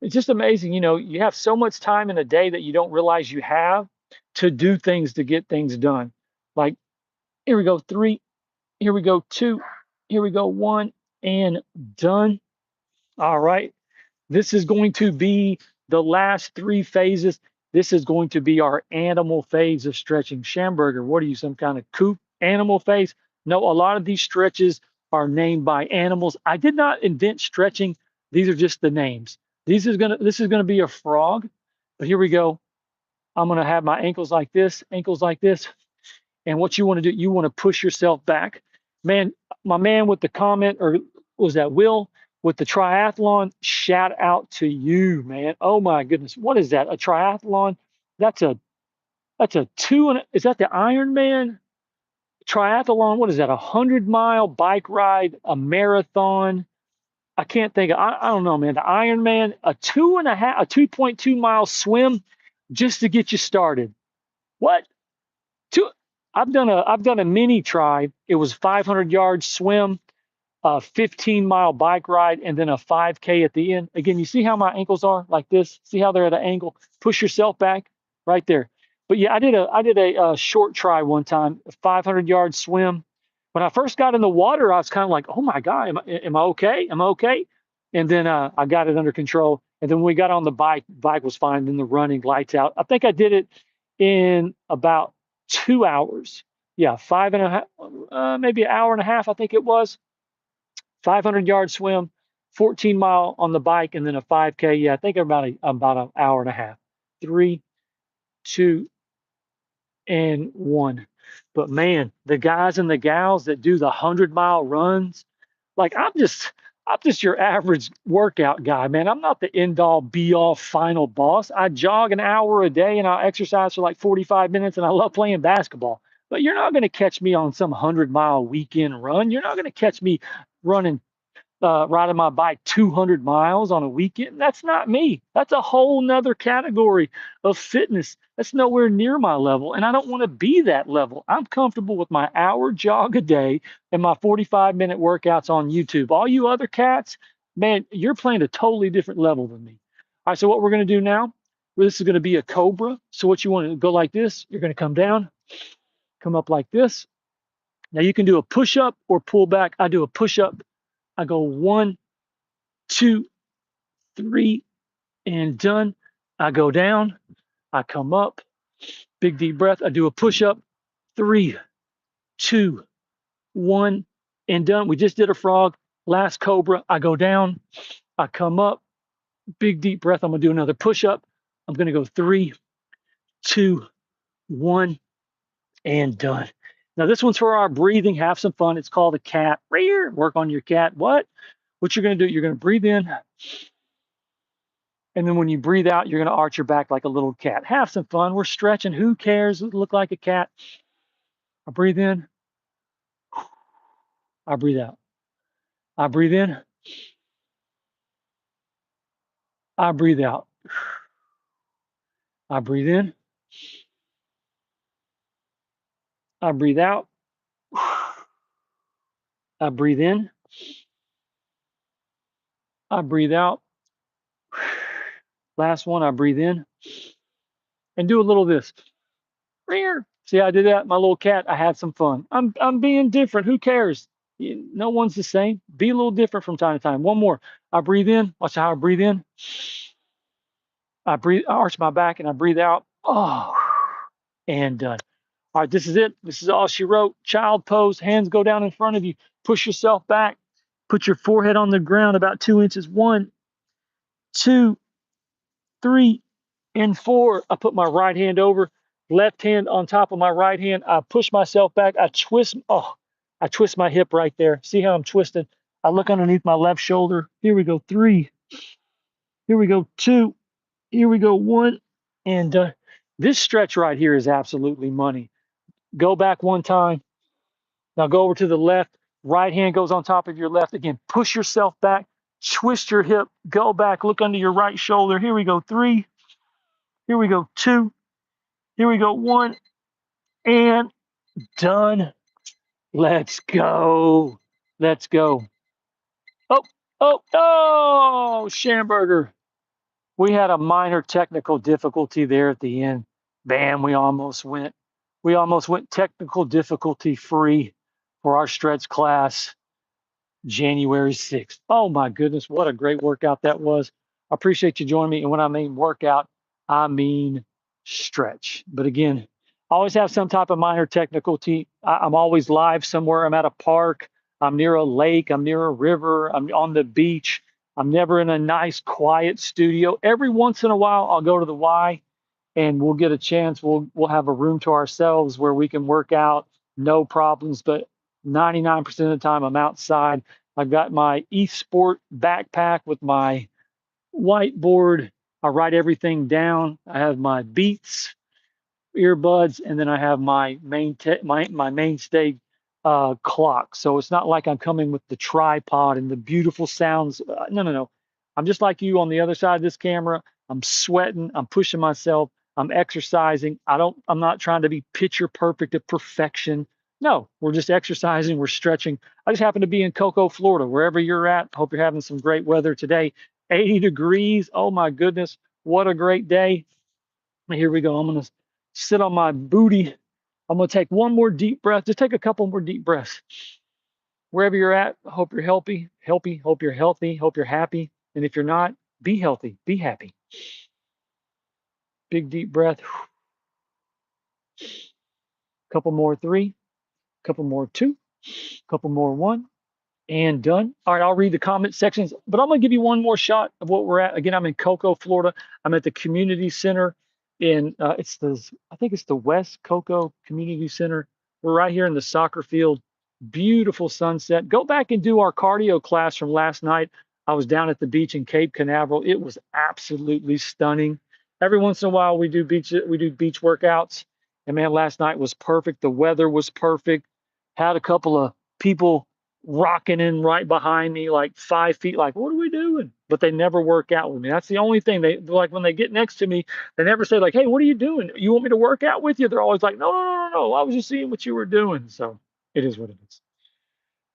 [SPEAKER 1] It's just amazing. You know, you have so much time in a day that you don't realize you have to do things to get things done. Like, here we go, 3, here we go, 2, here we go, 1, and done. All right. This is going to be the last 3 phases. This is going to be our animal phase of stretching. Schamberger, what are you, some kind of coop animal phase? No, a lot of these stretches are named by animals. I did not invent stretching. These are just the names. This is gonna be a frog, but here we go. I'm gonna have my ankles like this, ankles like this. And what you want to do, you want to push yourself back. Man, my man with the comment, or was that Will with the triathlon? Shout out to you, man. Oh my goodness. What is that? A triathlon? That's a is that the Ironman triathlon? What is that? 100-mile bike ride, a marathon. I can't think of, I don't know, man. The Ironman, a 2.2 mile swim just to get you started. What? Two, I've done a mini tri. It was 500-yard swim, a 15-mile bike ride, and then a 5K at the end. Again, you see how my ankles are like this? See how they're at an angle? Push yourself back right there. But yeah, I did a short try one time, a 500-yard swim. When I first got in the water, I was kind of like, oh my God, am I okay? Am I okay? And then I got it under control. And then when we got on the bike was fine. Then the running, lights out. I think I did it in about 2 hours. Yeah, 5.5, maybe an hour and a half, I think it was. 500-yard swim, 14-mile on the bike, and then a 5K. Yeah, I think about an hour and a half. 3, 2, and 1. But man, the guys and the gals that do the 100-mile runs, like I'm just your average workout guy, man. I'm not the end all be all final boss. I jog an hour a day and I exercise for like 45 minutes and I love playing basketball. But you're not going to catch me on some 100-mile weekend run. You're not going to catch me running riding my bike 200 miles on a weekend. That's not me. That's a whole nother category of fitness. That's nowhere near my level. And I don't want to be that level. I'm comfortable with my hour jog a day and my 45-minute workouts on YouTube. All you other cats, man, you're playing a totally different level than me. All right, so what we're going to do now, this is going to be a cobra. So what you want to go like this, you're going to come down, come up like this. Now you can do a push up or pull back. I do a push up. I go 1, 2, 3, and done. I go down, I come up, big deep breath. I do a push up, 3, 2, 1, and done. We just did a frog, last cobra. I go down, I come up, big deep breath. I'm gonna do another push up. I'm gonna go 3, 2, 1, and done. Now this one's for our breathing. Have some fun. It's called a cat. Work on your cat. What you're gonna do? You're gonna breathe in. And then when you breathe out, you're going to arch your back like a little cat. Have some fun. We're stretching. Who cares? Look like a cat. I breathe in. I breathe out. I breathe in. I breathe out. I breathe in. I breathe out. I breathe in. I breathe out. Last one, I breathe in. And do a little of this. See, I did that, my little cat. I had some fun. I'm being different. Who cares? No one's the same. Be a little different from time to time. One more. I breathe in. Watch how I breathe in. I arch my back and I breathe out. Oh, and done. All right, this is it. This is all she wrote. Child pose. Hands go down in front of you. Push yourself back. Put your forehead on the ground about 2 inches. 1, 2, 3, and 4. I put my right hand over, left hand on top of my right hand. I push myself back. I twist. Oh, I twist my hip right there. See how I'm twisting? I look underneath my left shoulder. Here we go. 3. Here we go. 2. Here we go. 1. And this stretch right here is absolutely money. Go back one time. Now go over to the left. Right hand goes on top of your left. Again, push yourself back. Twist your hip. Go back. Look under your right shoulder. Here we go. 3. Here we go. 2. Here we go. One and done. Let's go. Let's go. Oh, oh, Schamberger. We had a minor technical difficulty there at the end. Bam, we almost went technical difficulty free for our stretch class. January 6th. Oh my goodness, what a great workout that was. I appreciate you joining me. And when I mean workout, I mean stretch. But again, I always have some type of minor technical. I'm always live somewhere. I'm at a park. I'm near a lake. I'm near a river. I'm on the beach. I'm never in a nice, quiet studio. Every once in a while, I'll go to the Y and we'll get a chance. We'll have a room to ourselves where we can work out, no problems. But 99% of the time, I'm outside. I've got my eSport backpack with my whiteboard. I write everything down. I have my Beats earbuds, and then I have my my mainstay clock. So it's not like I'm coming with the tripod and the beautiful sounds. No, no, no. I'm just like you on the other side of this camera. I'm sweating. I'm pushing myself. I'm exercising. I'm not trying to be picture perfect at perfection. No, we're just exercising. We're stretching. I just happen to be in Cocoa, Florida, wherever you're at. Hope you're having some great weather today. 80 degrees. Oh my goodness. What a great day. Here we go. I'm going to sit on my booty. I'm going to take one more deep breath. Just take a couple more deep breaths. Wherever you're at, I hope you're healthy, hope you're healthy, hope you're happy. And if you're not, be healthy, be happy. Big deep breath. Couple more three, couple more two, couple more one. And done. All right, I'll read the comment sections, but I'm going to give you one more shot of what we're at. Again, I'm in Cocoa, Florida. I'm at the community center in I think it's the West Cocoa Community Center. We're right here in the soccer field. Beautiful sunset. Go back and do our cardio class from last night. I was down at the beach in Cape Canaveral. It was absolutely stunning. Every once in a while we do beach workouts. And man, last night was perfect. The weather was perfect. Had a couple of people rocking in right behind me, like 5 feet, like, what are we doing? But they never work out with me. That's the only thing. They like when they get next to me, they never say, like, hey, what are you doing? You want me to work out with you? They're always like, no, no, no, no, no. I was just seeing what you were doing. So it is what it is.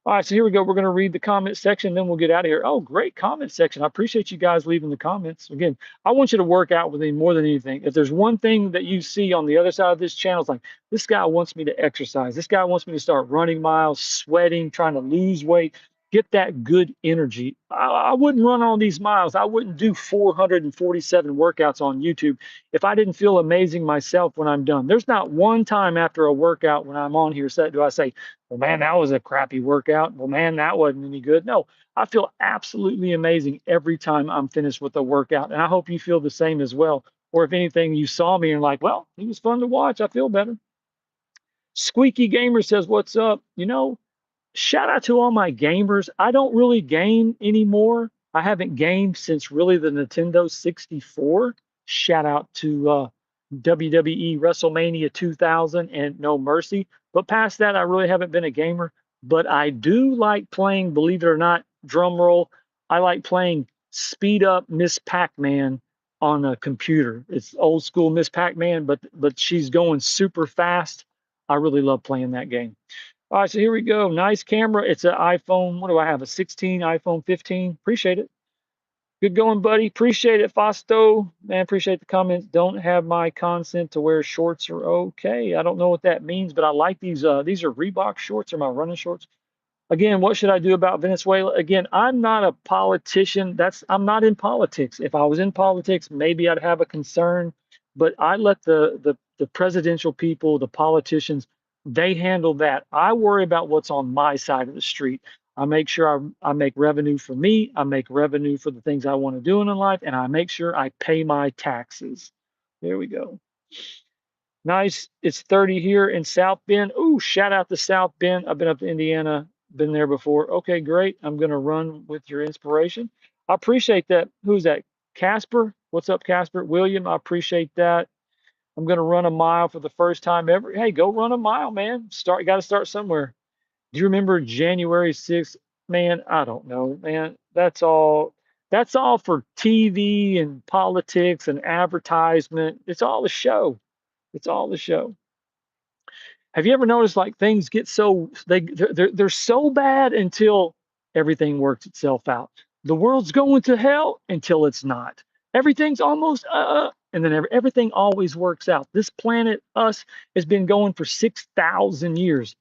[SPEAKER 1] All right, so here we go. We're going to read the comment section, then we'll get out of here. Oh, great comment section. I appreciate you guys leaving the comments. Again, I want you to work out with me more than anything. If there's one thing that you see on the other side of this channel, it's like, this guy wants me to exercise. This guy wants me to start running miles, sweating, trying to lose weight, get that good energy. I wouldn't run all these miles. I wouldn't do 447 workouts on YouTube if I didn't feel amazing myself when I'm done. There's not one time after a workout when I'm on here do I say, well, man, that was a crappy workout. Well, man, that wasn't any good. No, I feel absolutely amazing every time I'm finished with a workout. And I hope you feel the same as well. Or if anything, you saw me and like, well, he was fun to watch. I feel better. Squeaky Gamer says, what's up? Shout out to all my gamers. I don't really game anymore. I haven't gamed since really the Nintendo 64. Shout out to WWE WrestleMania 2000 and No Mercy. But past that, I really haven't been a gamer. But I do like playing, believe it or not, drum roll. I like playing Speed Up Miss Pac-Man on a computer. It's old school Miss Pac-Man, but she's going super fast. I really love playing that game. All right, so here we go. Nice camera. It's an iPhone. What do I have? A 16, iPhone 15. Appreciate it. Good going, buddy. Appreciate it, Fosto. Man, appreciate the comments. Don't have my consent to wear shorts are okay. I don't know what that means, but I like these. These are Reebok shorts or my running shorts. Again, what should I do about Venezuela? Again, I'm not a politician. I'm not in politics. If I was in politics, maybe I'd have a concern. But I let the presidential people, the politicians, they handle that. I worry about what's on my side of the street. I make sure I make revenue for me. I make revenue for the things I want to do in life, and I make sure I pay my taxes. There we go. Nice. It's 30 here in South Bend. Ooh, shout out to South Bend. I've been up to Indiana, been there before. Okay, great. I'm going to run with your inspiration. I appreciate that. Who's that? Casper? What's up, Casper? William, I appreciate that. I'm going to run a mile for the first time ever. Hey, go run a mile, man. Got to start somewhere. Do you remember January 6th? Man, I don't know, man. That's all for TV and politics and advertisement. It's all a show. It's all the show. Have you ever noticed like things get so they're so bad until everything works itself out? The world's going to hell until it's not. Everything's almost and then everything always works out. This planet, us, has been going for 6,000 years.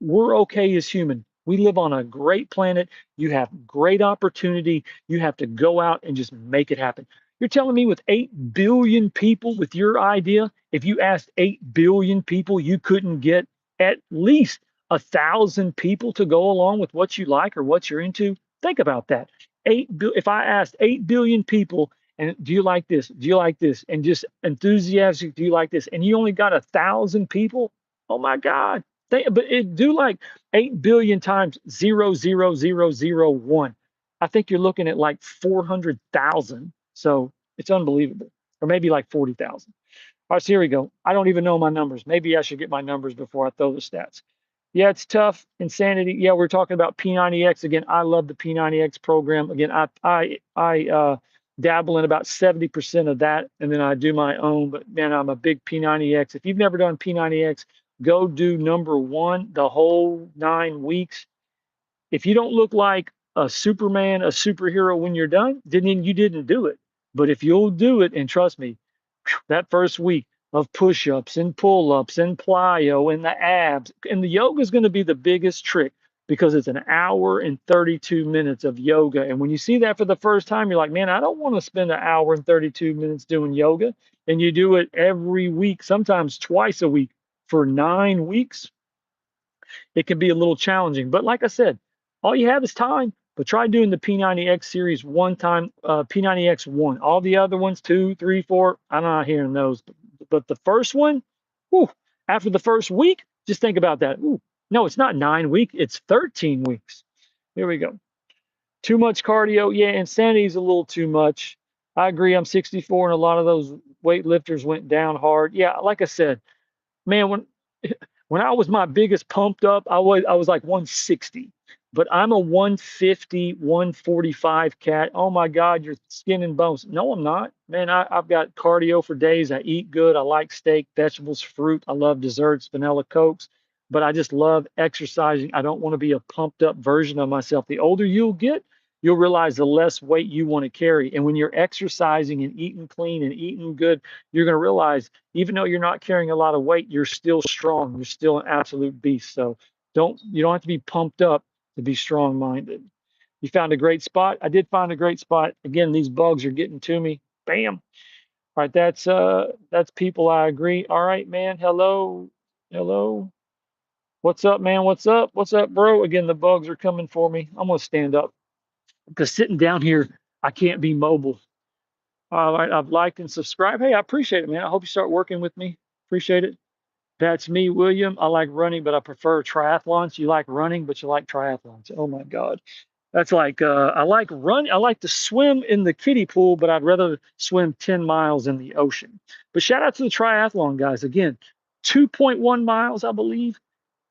[SPEAKER 1] We're okay as human. We live on a great planet. You have great opportunity. You have to go out and just make it happen. You're telling me with 8 billion people with your idea, if you asked 8 billion people, you couldn't get at least 1,000 people to go along with what you like or what you're into? Think about that. If I asked 8 billion people, and do you like this? Do you like this? And just enthusiastic, do you like this? And you only got 1,000 people? Oh my God. But it do like 8 billion times 0.00001. I think you're looking at like 400,000. So it's unbelievable. Or maybe like 40,000. All right, so here we go. I don't even know my numbers. Maybe I should get my numbers before I throw the stats. Yeah, it's tough. Insanity. Yeah, we're talking about P90X again. I love the P90X program. Again, I dabble in about 70% of that, and then I do my own. But man, I'm a big P90X. If you've never done P90X, go do number one the whole 9 weeks. If you don't look like a Superman, a superhero when you're done, then you didn't do it. But if you'll do it, and trust me, that first week of push-ups and pull-ups and plyo and the abs, and the yoga is going to be the biggest trick because it's an hour and 32 minutes of yoga. And when you see that for the first time, you're like, man, I don't want to spend an hour and 32 minutes doing yoga. And you do it every week, sometimes twice a week for 9 weeks. It can be a little challenging. But like I said, all you have is time. But try doing the P90X series one time, P90X one. All the other ones, two, three, four, I'm not hearing those. But the first one, whew, after the first week, just think about that. Ooh, no, it's not 9 weeks, it's 13 weeks. Here we go. Too much cardio. Yeah, insanity is a little too much. I agree. I'm 64, and a lot of those weightlifters went down hard. Yeah, like I said, man, when I was my biggest pumped up, I was like 160, but I'm a 150, 145 cat. Oh my God, you're skin and bones. No, I'm not, man. I've got cardio for days. I eat good. I like steak, vegetables, fruit. I love desserts, vanilla cokes, but I just love exercising. I don't want to be a pumped up version of myself. The older you'll get, you'll realize the less weight you want to carry. And when you're exercising and eating clean and eating good, you're going to realize even though you're not carrying a lot of weight, you're still strong. You're still an absolute beast. So you don't have to be pumped up to be strong minded. You found a great spot. I did find a great spot. Again, these bugs are getting to me. Bam. All right, that's people. I agree. All right, man. Hello. Hello. What's up, man? What's up? What's up, bro? Again, the bugs are coming for me. I'm gonna stand up because sitting down here, I can't be mobile. All right, I've liked and subscribed. Hey, I appreciate it, man. I hope you start working with me. Appreciate it. That's me, William. I like running, but I prefer triathlons. You like running, but you like triathlons. Oh my God. That's like I like run. I like to swim in the kiddie pool, but I'd rather swim 10 miles in the ocean. But shout out to the triathlon guys. Again, 2.1 miles, I believe,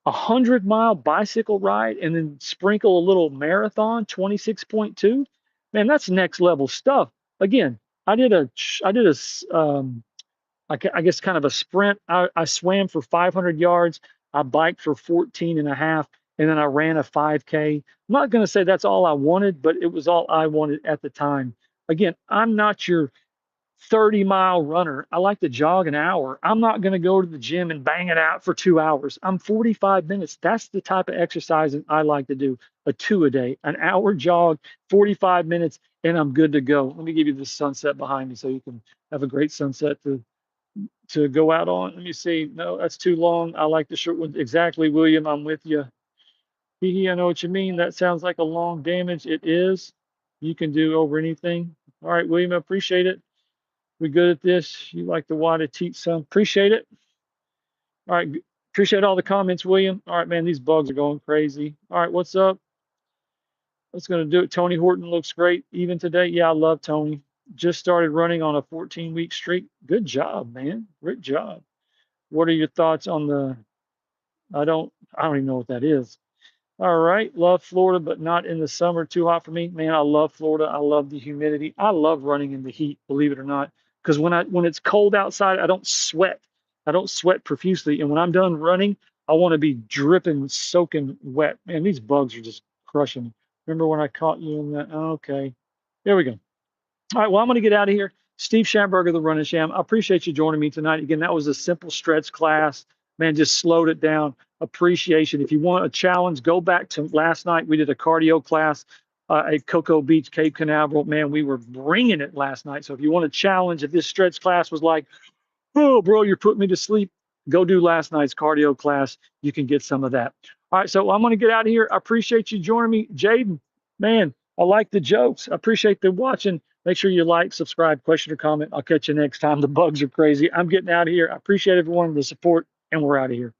[SPEAKER 1] 100-mile bicycle ride, and then sprinkle a little marathon, 26.2. Man, that's next level stuff. Again, I did a I did a I guess kind of a sprint. I swam for 500 yards. I biked for 14 and a half, and then I ran a 5K. I'm not going to say that's all I wanted, but it was all I wanted at the time. Again, I'm not your 30-mile runner. I like to jog an hour. I'm not going to go to the gym and bang it out for 2 hours. I'm 45 minutes. That's the type of exercise that I like to do. A two a day, an hour jog, 45 minutes, and I'm good to go. Let me give you the sunset behind me so you can have a great sunset to go out on. Let me see. No, that's too long. I like the short one. Exactly, William. I'm with you. Hee I know what you mean. That sounds like a long damage. It is. You can do over anything. All right, William, I appreciate it. We good at this. You like to want to teach some. Appreciate it. All right. Appreciate all the comments, William. All right, man. These bugs are going crazy. All right, what's up? What's going to do it? Tony Horton looks great even today. Yeah, I love Tony. Just started running on a 14-week streak. Good job, man. Great job. What are your thoughts on the I don't even know what that is. All right. Love Florida, but not in the summer. Too hot for me. Man, I love Florida. I love the humidity. I love running in the heat, believe it or not. Because when it's cold outside, I don't sweat. I don't sweat profusely. And when I'm done running, I want to be dripping, soaking wet. Man, these bugs are just crushing me. Remember when I caught you in that? Okay. There we go. All right, well, I'm going to get out of here. Steve Schamberger, the Running Sham. I appreciate you joining me tonight. Again, that was a simple stretch class. Man, just slowed it down. Appreciation. If you want a challenge, go back to last night. We did a cardio class at Cocoa Beach, Cape Canaveral. Man, we were bringing it last night. So if you want a challenge, if this stretch class was like, oh, bro, you're putting me to sleep, go do last night's cardio class. You can get some of that. All right, so I'm going to get out of here. I appreciate you joining me. Jaden, man, I like the jokes. I appreciate the watching. Make sure you like, subscribe, question, or comment. I'll catch you next time. The bugs are crazy. I'm getting out of here. I appreciate everyone, the support, and we're out of here.